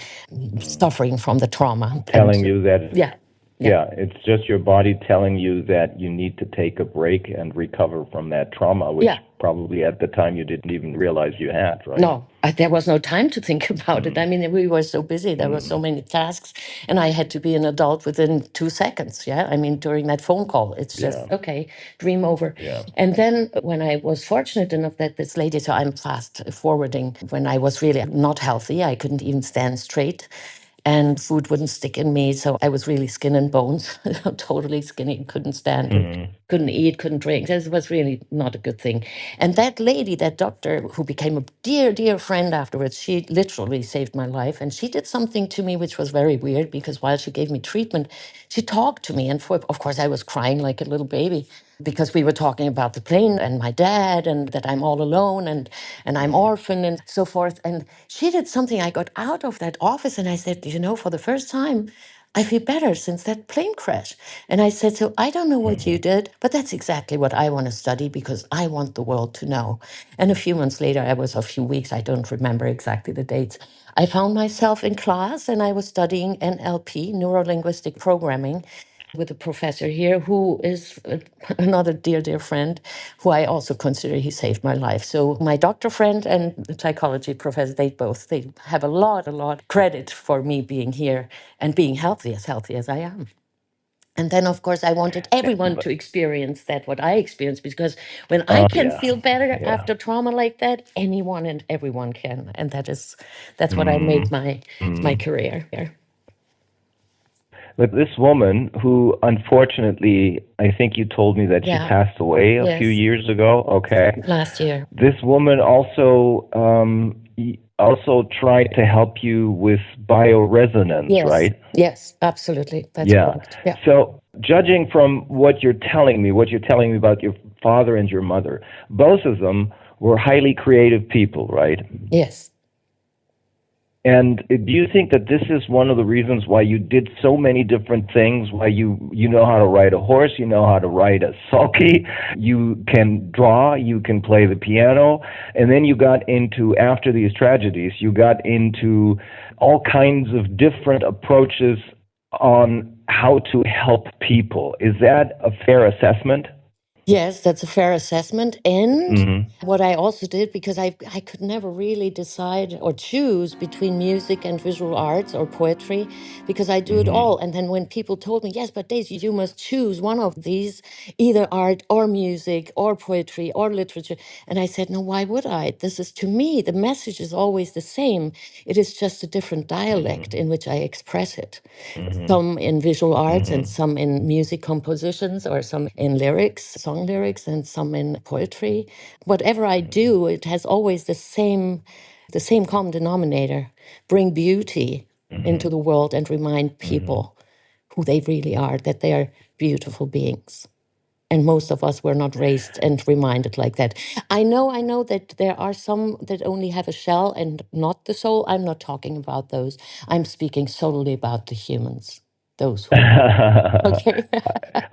suffering from the trauma. And Telling you that, yeah, yeah, yeah, it's just your body telling you that you need to take a break and recover from that trauma, which yeah. probably at the time you didn't even realize you had, right? No, there was no time to think about it. I mean, we were so busy. There were so many tasks, and I had to be an adult within 2 seconds. Yeah. I mean, during that phone call, it's just, Yeah, okay, dream over. yeah. And then when I was fortunate enough that this lady, so I'm fast forwarding, when I was really not healthy, I couldn't even stand straight. And food wouldn't stick in me. So I was really skin and bones, totally skinny, couldn't stand it, couldn't eat, couldn't drink. This was really not a good thing. And that lady, that doctor, who became a dear, dear friend afterwards, she literally saved my life. And she did something to me which was very weird because while she gave me treatment, she talked to me. And of course, I was crying like a little baby because we were talking about the plane and my dad and that I'm all alone and I'm orphaned and so forth. And she did something. I got out of that office and I said, for the first time, I feel better since that plane crash. And I said, so I don't know what you did, but that's exactly what I want to study because I want the world to know. And a few months later, a few weeks, I don't remember exactly the dates, I found myself in class and I was studying NLP, neuro-linguistic programming, with a professor here who is another dear, dear friend who I also consider he saved my life. So my doctor friend and the psychology professor, they have a lot credit for me being here and being healthy as I am. And then, of course, I wanted everyone to experience that, what I experienced, because when I can Yeah, feel better yeah. after trauma like that, anyone and everyone can. And that's what I made Mm, my mm. career. But this woman, who unfortunately, I think you told me that she Yeah. passed away a few Yes. years ago. Okay. Last year. This woman also tried to help you with bioresonance, Yes. right? Yes. Absolutely. That's Yeah. correct. Yeah. So, judging from what you're telling me about your father and your mother, both of them were highly creative people, right? Yes. And do you think that this is one of the reasons why you did so many different things? Why you know how to ride a horse, you know how to ride a sulky, you can draw, you can play the piano, and then you got into, after these tragedies, you got into all kinds of different approaches on how to help people. Is that a fair assessment? Yes, that's a fair assessment. And Hmm. what I also did, because I could never really decide or choose between music and visual arts or poetry, because I do it Hmm. all. And then when people told me, yes, but Daisy, you must choose one of these, either art or music or poetry or literature. And I said, no, why would I? This is, to me, the message is always the same. It is just a different dialect in which I express it, Hmm. some in visual arts and Hmm. some in music compositions or some in lyrics, song lyrics, and some in poetry. Whatever I do, it has always the same common denominator: bring beauty Hmm. into the world and remind Hmm. people who they really are, that they are beautiful beings. And most of us were not raised and reminded like that. I know that there are some that only have a shell and not the soul. I'm not talking about those. I'm speaking solely about the humans, those who are. Okay.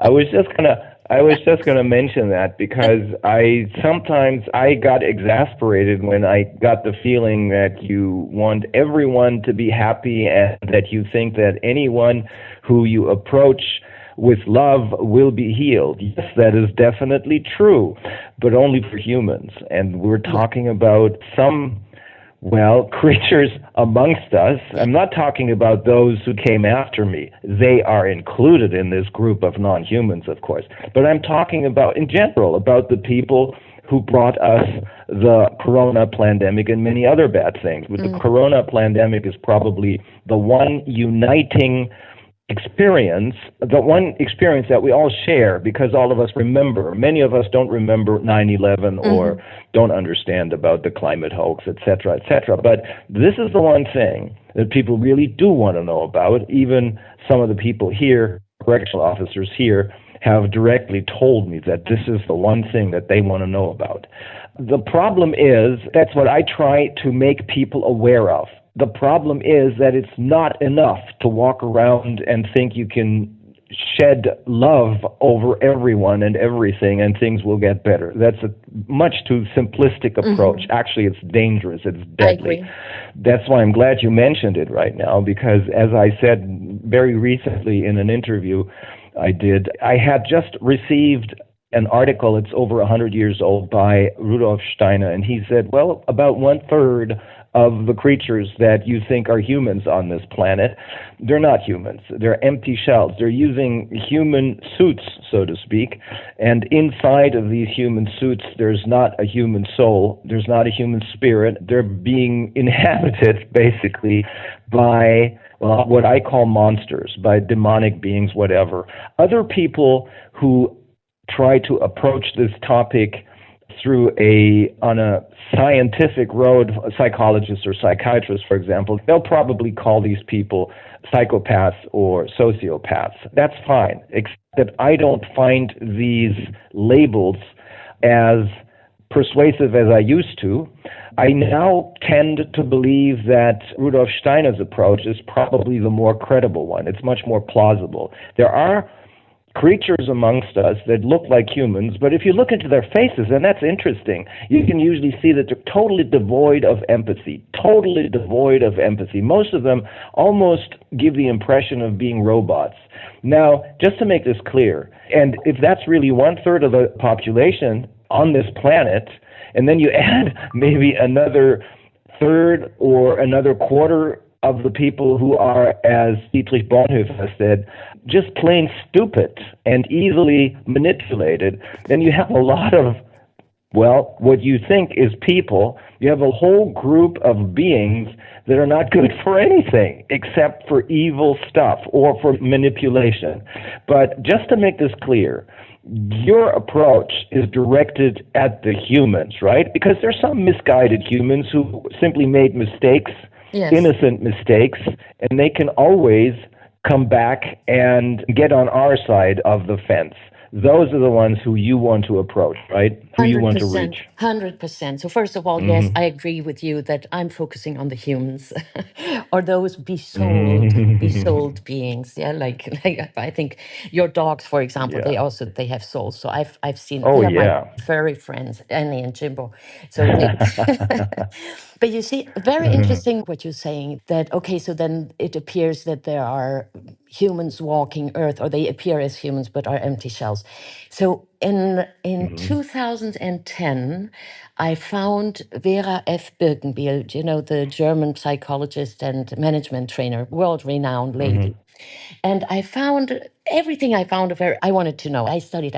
I was just gonna mention that because I sometimes I got exasperated when I got the feeling that you want everyone to be happy and that you think that anyone who you approach with love will be healed. Yes, that is definitely true, but only for humans. And we're Yeah. talking about some, well, creatures amongst us. Yeah. I'm not talking about those who came after me. They are included in this group of non humans, of course. But I'm talking about, in general, about the people who brought us the corona pandemic and many other bad things. But the Mm, corona pandemic is probably the one uniting experience, the one experience that we all share because all of us remember. Many of us don't remember 9/11 or mhm, don't understand about the climate hoax, et cetera, et cetera. But this is the one thing that people really do want to know about. Even some of the people here, correctional officers here, have directly told me that this is the one thing that they want to know about. The problem is, that's what I try to make people aware of. The problem is that it's not enough to walk around and think you can shed love over everyone and everything and things will get better. That's a much too simplistic approach. mhm. Actually, it's dangerous, it's I deadly. agree. That's why I'm glad you mentioned it right now because, as I said very recently in an interview I did, I had just received an article, it's over 100 years old, by Rudolf Steiner, and he said, well, about one third of the creatures that you think are humans on this planet, they're not humans. They're empty shells. They're using human suits, so to speak, and inside of these human suits, there's not a human soul, there's not a human spirit. They're being inhabited, basically, by, well, what I call monsters, by demonic beings, whatever. Other people who try to approach this topic through on a scientific road, psychologists or psychiatrists, for example, they'll probably call these people psychopaths or sociopaths. That's fine, except that I don't find these labels as persuasive as I used to. I now tend to believe that Rudolf Steiner's approach is probably the more credible one. It's much more plausible. There are creatures amongst us that look like humans, but if you look into their faces, and that's interesting, you can usually see that they're totally devoid of empathy. Totally devoid of empathy. Most of them almost give the impression of being robots. Now, just to make this clear, and if that's really one third of the population on this planet, and then you add maybe another third or another quarter of the people who are, as Dietrich Bonhoeffer said, just plain stupid and easily manipulated, then you have a lot of, well, what you think is people, you have a whole group of beings that are not good for anything except for evil stuff or for manipulation. But just to make this clear, your approach is directed at the humans, right? Because there's some misguided humans who simply made mistakes, Yes. innocent mistakes, and they can always come back and get on our side of the fence. Those are the ones who you want to approach, right? Who you want to reach. 100%, 100%. So first of all, yes, I Mm-hmm. agree with you that I'm focusing on the humans or those Mm-hmm. besouled beings. Yeah, like I think your dogs, for example, Yeah. they have souls. So I've seen, Oh, they are my yeah. furry friends, Annie and Jimbo. So they But you see, very interesting what you're saying that, okay, so then it appears that there are humans walking Earth, or they appear as humans but are empty shells. So in 2010, I found Vera F. Birkenbiel, you know, the German psychologist and management trainer, world-renowned lady. And I found everything I found of her, I wanted to know. I studied.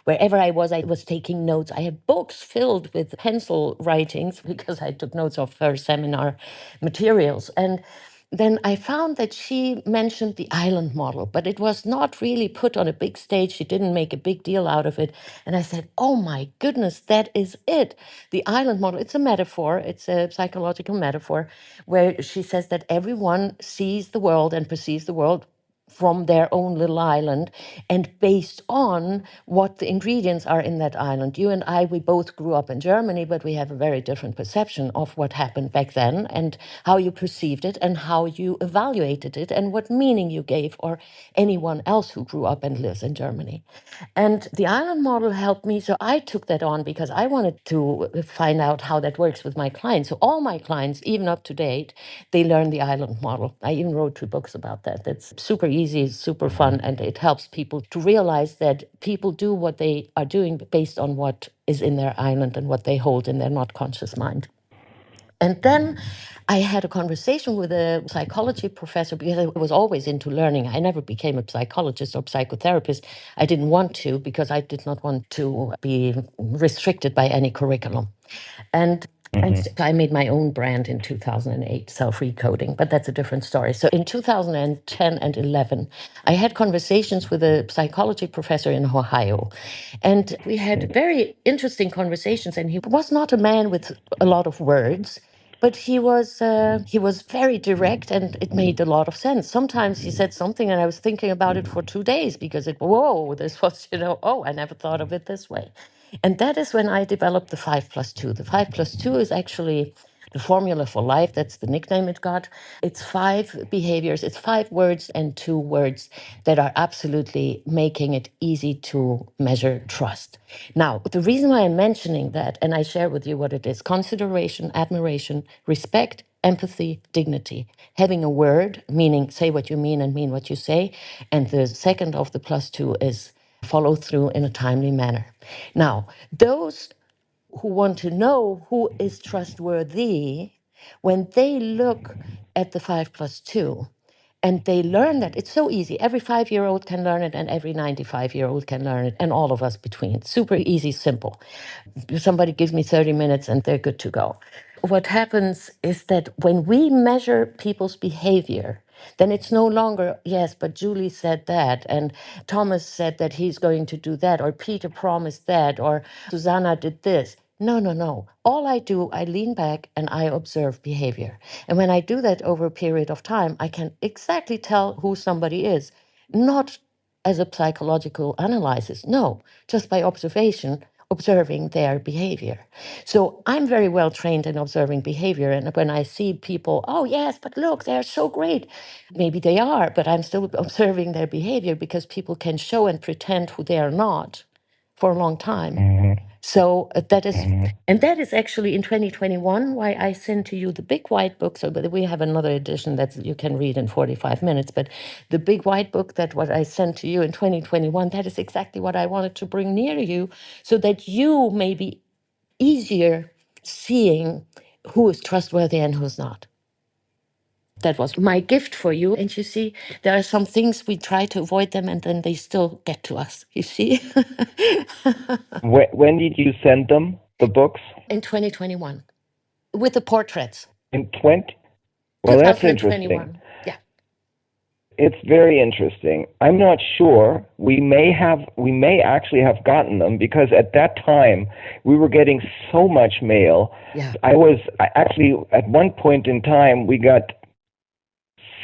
Wherever I was taking notes. I had books filled with pencil writings because I took notes of her seminar materials. And then I found that she mentioned the island model, but it was not really put on a big stage. She didn't make a big deal out of it. And I said, oh my goodness, that is it. The island model, it's a metaphor, it's a psychological metaphor where she says that everyone sees the world and perceives the world from their own little island and based on what the ingredients are in that island. You and I, we both grew up in Germany, but we have a very different perception of what happened back then and how you perceived it and how you evaluated it and what meaning you gave, or anyone else who grew up and lives in Germany. And the island model helped me. So I took that on because I wanted to find out how that works with my clients. So all my clients, even up to date, they learn the island model. I even wrote 2 books about that. That's super easy, super fun, and it helps people to realize that people do what they are doing based on what is in their island and what they hold in their not conscious mind. And then I had a conversation with a psychology professor because I was always into learning. I never became a psychologist or psychotherapist. I didn't want to because I did not want to be restricted by any curriculum. And so I made my own brand in 2008, self-recoding, but that's a different story. So in 2010 and 11, I had conversations with a psychology professor in Ohio, and we had very interesting conversations. And he was not a man with a lot of words, but he was very direct, and it made a lot of sense. Sometimes he said something, and I was thinking about it for 2 days because whoa, this was, oh, I never thought of it this way. And that is when I developed the 5+2. The 5+2 is actually the formula for life. That's the nickname it got. It's 5 behaviors, it's 5 words and 2 words that are absolutely making it easy to measure trust. Now, the reason why I'm mentioning that, and I share with you what it is: consideration, admiration, respect, empathy, dignity. Having a word, meaning say what you mean and mean what you say. And the second of the +2 is follow through in a timely manner. Now, those who want to know who is trustworthy, when they look at the 5+2 and they learn that, it's so easy. Every 5-year-old can learn it, and every 95-year-old can learn it, and all of us between. Super easy, simple. Somebody gives me 30 minutes and they're good to go. What happens is that when we measure people's behavior, then it's no longer, yes, but Julie said that, and Thomas said that he's going to do that, or Peter promised that, or Susanna did this. No, no, no. All I do, I lean back and I observe behavior. And when I do that over a period of time, I can exactly tell who somebody is, not as a psychological analysis, no, just by observation, observing their behavior. So I'm very well trained in observing behavior. And when I see people, oh, yes, but look, they're so great. Maybe they are, but I'm still observing their behavior because people can show and pretend who they are not for a long time. So that is, and that is actually in 2021 why I sent to you the big white book. So, but we have another edition that you can read in 45 minutes. But the big white book, that what I sent to you in 2021, that is exactly what I wanted to bring near you, so that you may be easier seeing who is trustworthy and who's not. That was my gift for you. And you see, there are some things we try to avoid them and then they still get to us. You see? When did you send them, the books? In 2021, with the portraits. In 20? Well, that's interesting. 2021. Yeah. It's very interesting. I'm not sure. We may actually have gotten them because at that time we were getting so much mail. Yeah. Actually, at one point in time, we got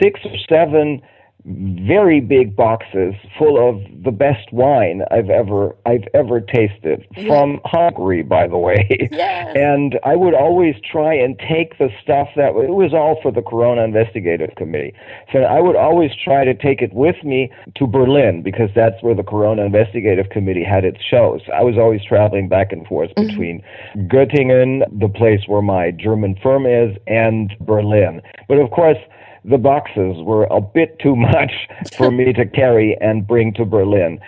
6 or 7 very big boxes full of the best wine I've ever tasted, Yeah. from Hungary, by the way. Yes. And I would always try and take the stuff that it was all for the Corona Investigative Committee. So I would always try to take it with me to Berlin, because that's where the Corona Investigative Committee had its shows. I was always traveling back and forth between Göttingen, the place where my German firm is, and Berlin. But of course, the boxes were a bit too much for me to carry and bring to Berlin.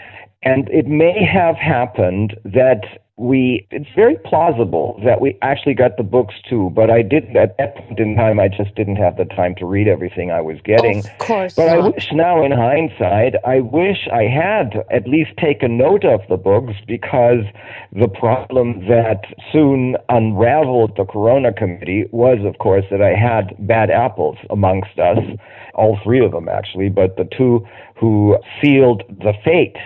And it may have happened that it's very plausible that we actually got the books too, but I didn't, at that point in time, I just didn't have the time to read everything I was getting. Of course But I not. wish now, in hindsight, I wish I had at least taken note of the books, because the problem that soon unraveled the Corona Committee was, of course, that I had bad apples amongst us, all three of them actually, but the two who sealed the fate.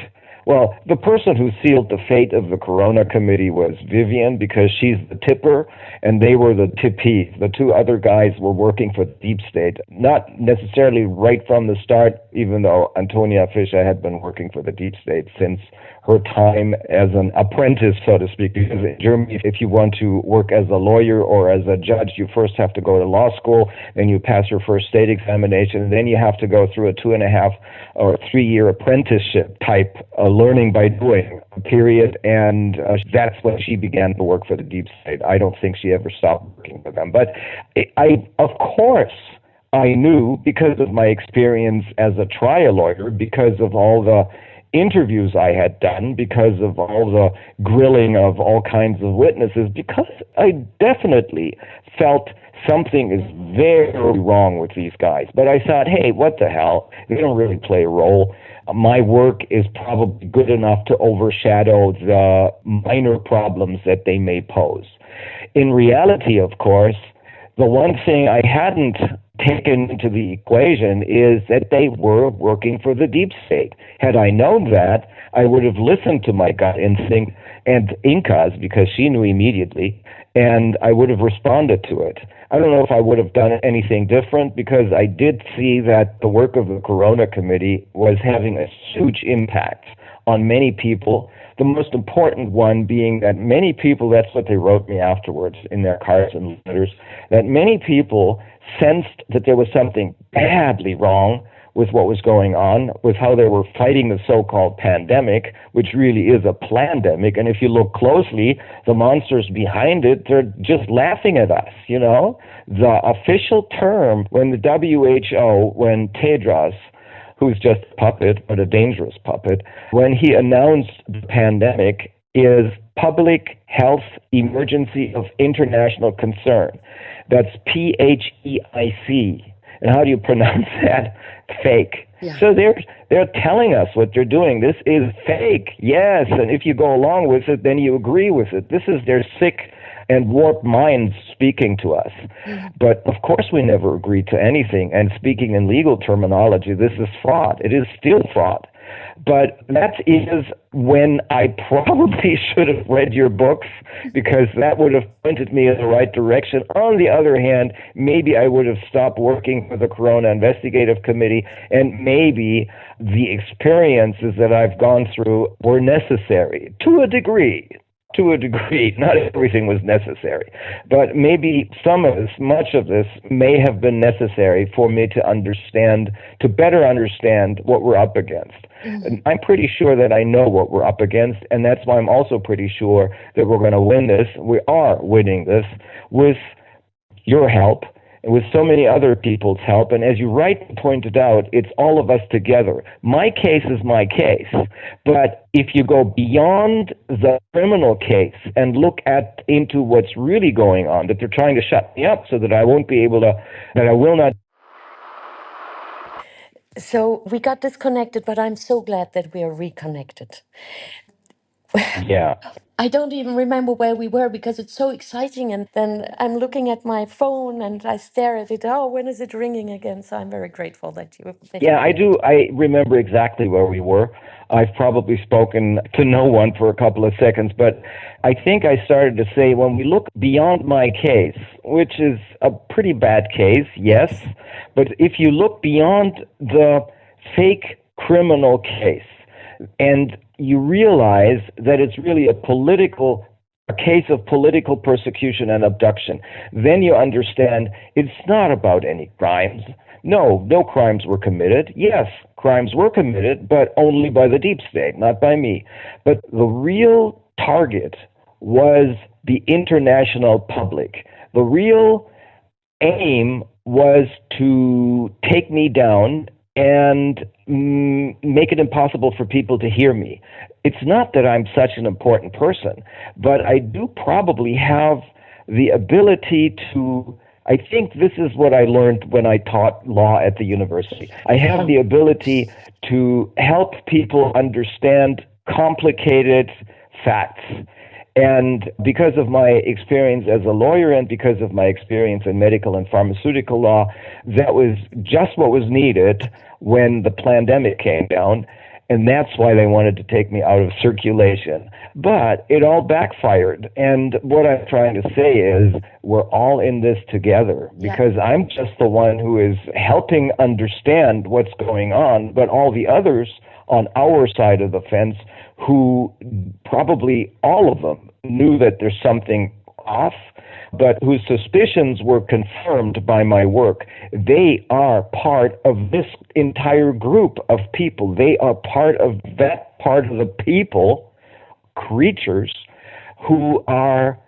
Well, the person who sealed the fate of the Corona Committee was Vivian, because she's the tipper and they were the tippee. The two other guys were working for the deep state, not necessarily right from the start, even though Antonia Fischer had been working for the deep state since her time as an apprentice, so to speak, because in Germany, if you want to work as a lawyer or as a judge, you first have to go to law school, then you pass your first state examination, and then you have to go through a 2.5 or 3 year apprenticeship type learning by doing period, and that's when she began to work for the deep state. I don't think she ever stopped working for them. But of course, I knew, because of my experience as a trial lawyer, because of all the interviews I had done, because of all the grilling of all kinds of witnesses, because I definitely felt something is very wrong with these guys. But I thought, hey, what the hell? They don't really play a role. My work is probably good enough to overshadow the minor problems that they may pose. In reality, of course, the one thing I hadn't taken into the equation is that they were working for the deep state. Had I known that, I would have listened to my gut instinct and Inka's, because she knew immediately, and I would have responded to it. I don't know if I would have done anything different, because I did see that the work of the Corona Committee was having a huge impact on many people. The most important one being that many people, that's what they wrote me afterwards in their cards and letters, that many people sensed that there was something badly wrong with what was going on, with how they were fighting the so-called pandemic, which really is a plandemic. And if you look closely, the monsters behind it, they're just laughing at us, you know? The official term when the WHO, when Tedros, who's just a puppet, but a dangerous puppet, when he announced the pandemic, is Public Health Emergency of International Concern. That's PHEIC. And how do you pronounce that? Fake. Yeah. So they're telling us what they're doing. This is fake. Yes, and if you go along with it, then you agree with it. This is their sick and warped minds speaking to us. But of course we never agreed to anything. And speaking in legal terminology, this is fraud. It is still fraud. But that is when I probably should have read your books, because that would have pointed me in the right direction. On the other hand, maybe I would have stopped working for the Corona Investigative Committee, and maybe the experiences that I've gone through were necessary to a degree. To a degree, not everything was necessary, but maybe some of this, much of this, may have been necessary for me to understand, to better understand what we're up against. And I'm pretty sure that I know what we're up against, and that's why I'm also pretty sure that we're going to win this. We are winning this with your help, and with so many other people's help. And as you rightly pointed out, it's all of us together. My case is my case. But if you go beyond the criminal case and look into what's really going on, that they're trying to shut me up so that I won't be able to, that I will not. So we got disconnected, but I'm so glad that we are reconnected. Yeah. I don't even remember where we were, because it's so exciting. And then I'm looking at my phone and I stare at it. Oh, when is it ringing again? So I'm very grateful that you. Yeah, I do. I remember exactly where we were. I've probably spoken to no one for a couple of seconds, but I think I started to say, when we look beyond my case, which is a pretty bad case, yes, but if you look beyond the fake criminal case. And you realize that it's really a case of political persecution and abduction. Then you understand it's not about any crimes. No, no crimes were committed. Yes, crimes were committed, but only by the deep state, not by me. But the real target was the international public. The real aim was to take me down and make it impossible for people to hear me. It's not that I'm such an important person, but I do probably have the ability to. I think this is what I learned when I taught law at the university. I have the ability to help people understand complicated facts. And because of my experience as a lawyer and because of my experience in medical and pharmaceutical law, that was just what was needed when the pandemic came down. And that's why they wanted to take me out of circulation. But it all backfired. And what I'm trying to say is we're all in this together, because I'm just the one who is helping understand what's going on, but all the others on our side of the fence, who probably all of them knew that there's something off, but whose suspicions were confirmed by my work. They are part of this entire group of people. They are part of that part of the people, creatures, who are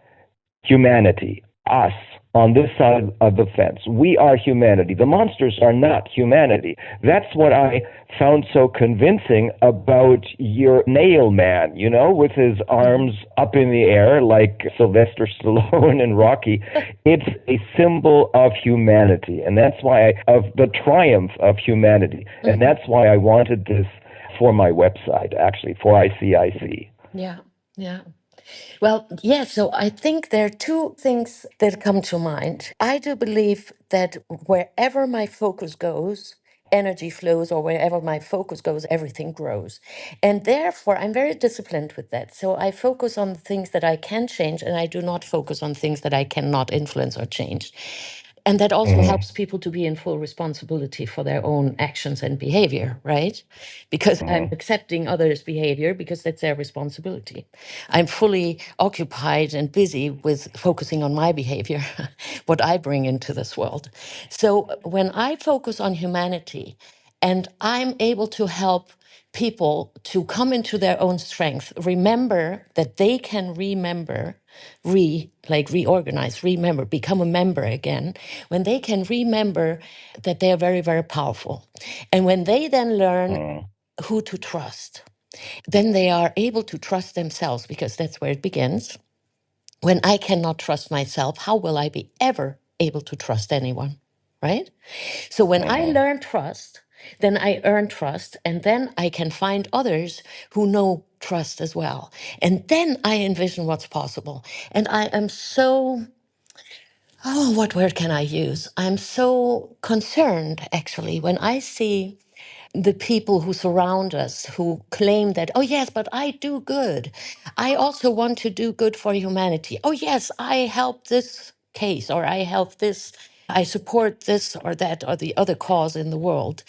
humanity, us, on this side of the fence. We are humanity. The monsters are not humanity. That's what I found so convincing about your nail man, with his arms up in the air like Sylvester Stallone and Rocky. It's a symbol of humanity, and that's why of the triumph of humanity. And that's why I wanted this for my website, actually, for ICIC. Yeah, yeah. Well, yeah, so I think there are two things that come to mind. I do believe that wherever my focus goes, energy flows, or wherever my focus goes, everything grows. And therefore, I'm very disciplined with that. So I focus on the things that I can change, and I do not focus on things that I cannot influence or change. And that also helps people to be in full responsibility for their own actions and behavior, right? Because I'm accepting others' behavior because that's their responsibility. I'm fully occupied and busy with focusing on my behavior, what I bring into this world. So when I focus on humanity and I'm able to help people to come into their own strength, remember that they can remember, reorganize, remember, become a member again, when they can remember that they are very, very powerful. And when they then learn who to trust, then they are able to trust themselves, because that's where it begins. When I cannot trust myself, how will I be ever able to trust anyone, right? So when I learn trust, then I earn trust, and then I can find others who know trust as well. And then I envision what's possible. And I am so, what word can I use? I'm so concerned, actually, when I see the people who surround us who claim that, oh, yes, but I do good. I also want to do good for humanity. Oh, yes, I help this case, or I help this, I support this or that or the other cause in the world.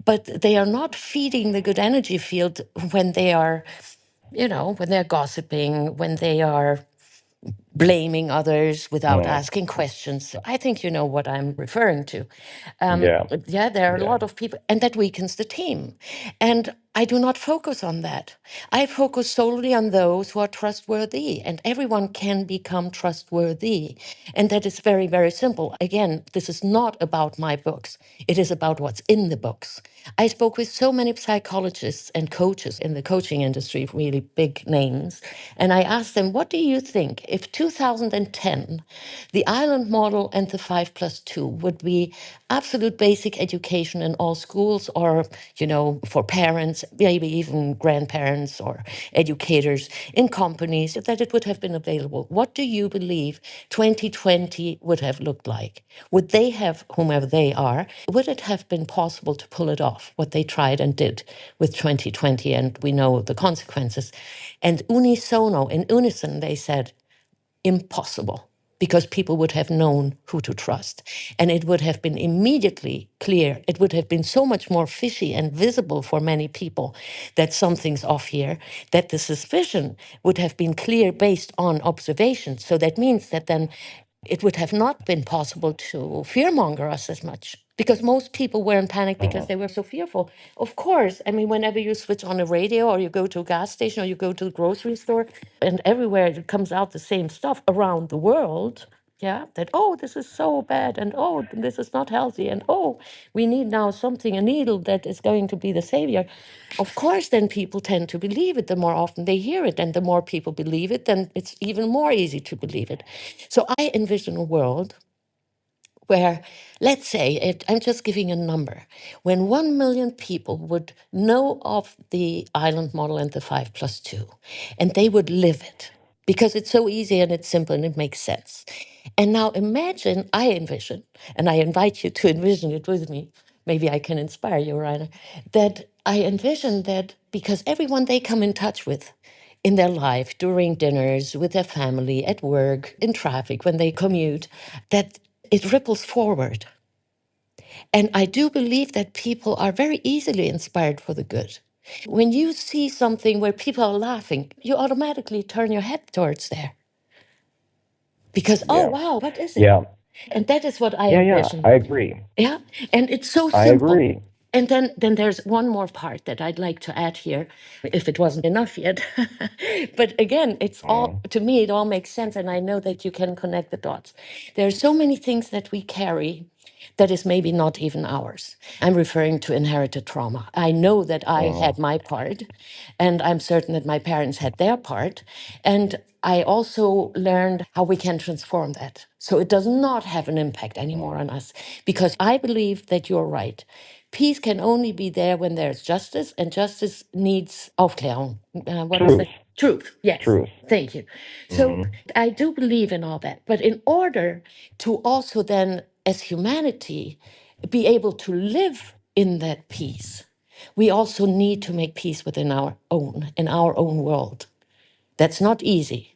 But they are not feeding the good energy field when they are, when they're gossiping, when they are blaming others without asking questions. I think you know what I'm referring to. Yeah. Yeah, there are a lot of people, and that weakens the team. And I do not focus on that. I focus solely on those who are trustworthy, and everyone can become trustworthy. And that is very, very simple. Again, this is not about my books. It is about what's in the books. I spoke with so many psychologists and coaches in the coaching industry, really big names, and I asked them, what do you think if 2010, the island model and the 5+2 would be absolute basic education in all schools, or, for parents, maybe even grandparents or educators in companies, that it would have been available? What do you believe 2020 would have looked like? Would they have, whomever they are, would it have been possible to pull it off, what they tried and did with 2020? And we know the consequences. And unisono, in unison, they said, impossible, because people would have known who to trust. And it would have been immediately clear. It would have been so much more fishy and visible for many people that something's off here, that the suspicion would have been clear based on observation. So that means that then it would have not been possible to fearmonger us as much, because most people were in panic because they were so fearful. Of course, I mean, whenever you switch on a radio or you go to a gas station or you go to the grocery store, and everywhere it comes out the same stuff around the world. Yeah, that, oh, this is so bad, and oh, this is not healthy, and oh, we need now something, a needle that is going to be the savior. Of course, then people tend to believe it the more often they hear it, and the more people believe it, then it's even more easy to believe it. So I envision a world where, let's say, I'm just giving a number, when 1 million people would know of the island model and the 5+2, and they would live it, because it's so easy and it's simple and it makes sense. And now imagine, I envision, and I invite you to envision it with me, maybe I can inspire you, Reiner, that I envision that because everyone they come in touch with in their life, during dinners, with their family, at work, in traffic, when they commute, that it ripples forward. And I do believe that people are very easily inspired for the good. When you see something where people are laughing, you automatically turn your head towards there. Because, oh, Yeah. wow, what is it? Yeah. And that is what I Yeah. envision. I agree. Yeah. And it's so I simple. agree. And then there's one more part that I'd like to add here, if it wasn't enough yet. But again, it's all, to me, it all makes sense. And I know that you can connect the dots. There are so many things that we carry that is maybe not even ours. I'm referring to inherited trauma. I know that I had my part, and I'm certain that my parents had their part. And I also learned how we can transform that, so it does not have an impact anymore on us. Because I believe that you're right. Peace can only be there when there's justice, and justice needs Aufklärung. What is Truth. that? Truth. Yes. Truth. Thank you. So I do believe in all that. But in order to also then, as humanity, be able to live in that peace, we also need to make peace within in our own world. That's not easy.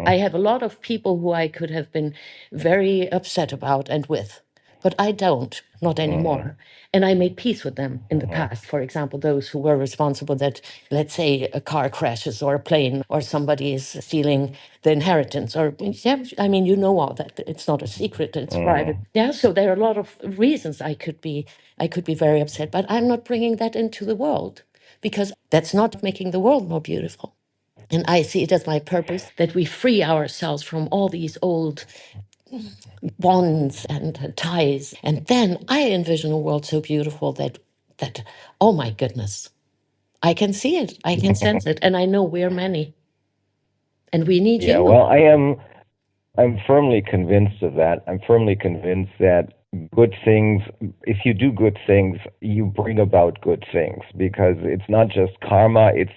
I have a lot of people who I could have been very upset about and with, but I don't, not anymore. And I made peace with them in the past. For example, those who were responsible that, let's say, a car crashes or a plane or somebody is stealing the inheritance, or, yeah, I mean, you know all that. It's not a secret, it's private. Yeah, so there are a lot of reasons I could be very upset, but I'm not bringing that into the world, because that's not making the world more beautiful. And I see it as my purpose that we free ourselves from all these old bonds and ties. And then I envision a world so beautiful that, oh my goodness, I can see it, I can sense it, and I know we're many, and we need Yeah, you. well, I'm firmly convinced of that. I'm firmly convinced that good things, if you do good things, you bring about good things, because it's not just karma, it's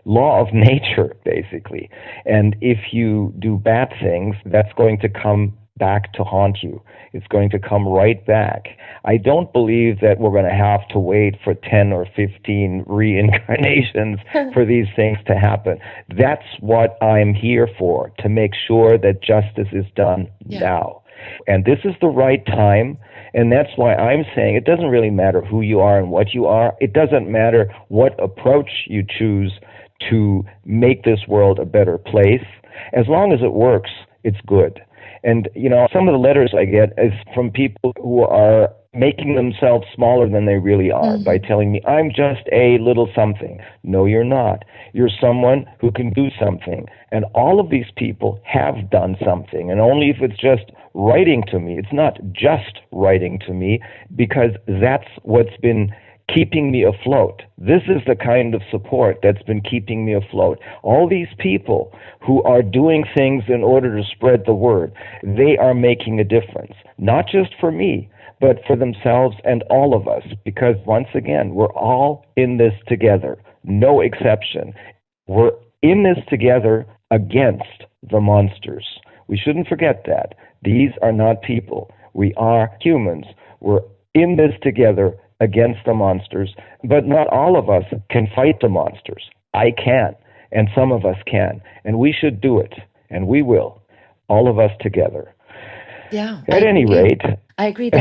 law of nature, basically. And if you do bad things, that's going to come back to haunt you. It's going to come right back. I don't believe that we're going to have to wait for 10 or 15 reincarnations for these things to happen. That's what I'm here for, to make sure that justice is done now. And this is the right time. And that's why I'm saying it doesn't really matter who you are and what you are. It doesn't matter what approach you choose to make this world a better place. As long as it works, it's good. And, some of the letters I get is from people who are making themselves smaller than they really are by telling me, I'm just a little something. No, you're not. You're someone who can do something. And all of these people have done something. And only if it's just writing to me, it's not just writing to me, because that's what's been keeping me afloat. This is the kind of support that's been keeping me afloat. All these people who are doing things in order to spread the word, they are making a difference, not just for me, but for themselves and all of us, because once again, we're all in this together, no exception. We're in this together against the monsters. We shouldn't forget that. These are not people. We are humans. We're in this together against the monsters, but not all of us can fight the monsters. I can, and some of us can, and we should do it, and we will. all of us together. Yeah, I At any agree. rate, I agree.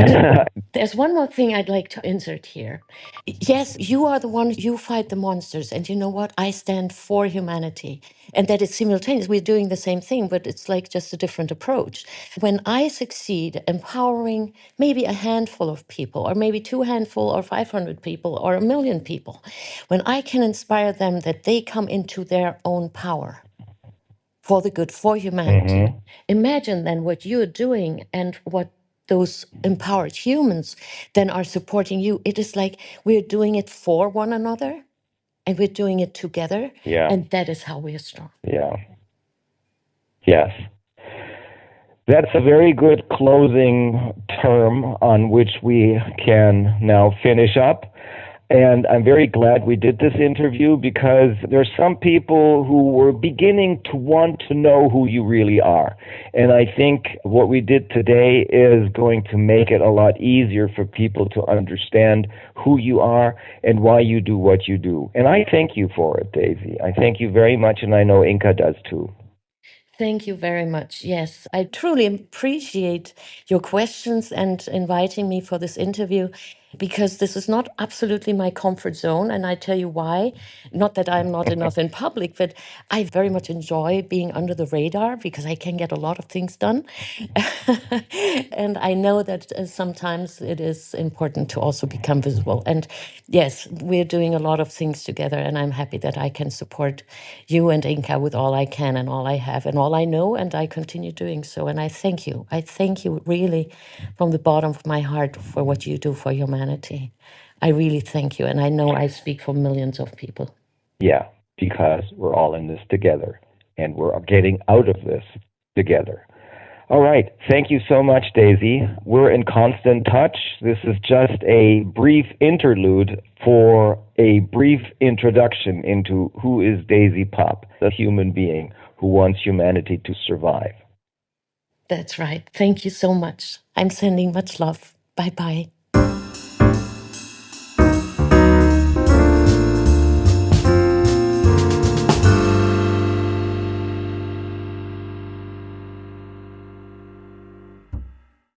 There's one more thing I'd like to insert here. Yes, you are the one, you fight the monsters. And you know what? I stand for humanity. And that is simultaneous. We're doing the same thing, but it's like just a different approach. When I succeed empowering maybe a handful of people, or maybe two handful, or 500 people, or 1 million people, when I can inspire them that they come into their own power for the good, for humanity. mhm, Imagine then what you're doing and what those empowered humans then are supporting you. It is like we're doing it for one another and we're doing it together. yeah, And that is how we are strong. yeah, yes. That's a very good closing term on which we can now finish up. And I'm very glad we did this interview because there's some people who were beginning to want to know who you really are. And I think what we did today is going to make it a lot easier for people to understand who you are and why you do what you do. And I thank you for it, Daisy. I thank you very much, and I know Inka does too. Thank you very much. Yes, I truly appreciate your questions and inviting me for this interview because this is not absolutely my comfort zone. And I tell you why. Not that I'm not enough in public, but I very much enjoy being under the radar because I can get a lot of things done. And I know that sometimes it is important to also become visible. And yes, we're doing a lot of things together, and I'm happy that I can support you and Inka with all I can and all I have and all I know, and I continue doing so. And I thank you. I thank you really from the bottom of my heart for what you do for humanity. I really thank you. And I know I speak for millions of people. Yeah, because we're all in this together and we're getting out of this together. All right. Thank you so much, Daisy. We're in constant touch. This is just a brief interlude for a brief introduction into who is Daisy Papp, the human being who wants humanity to survive. That's right. Thank you so much. I'm sending much love. Bye bye.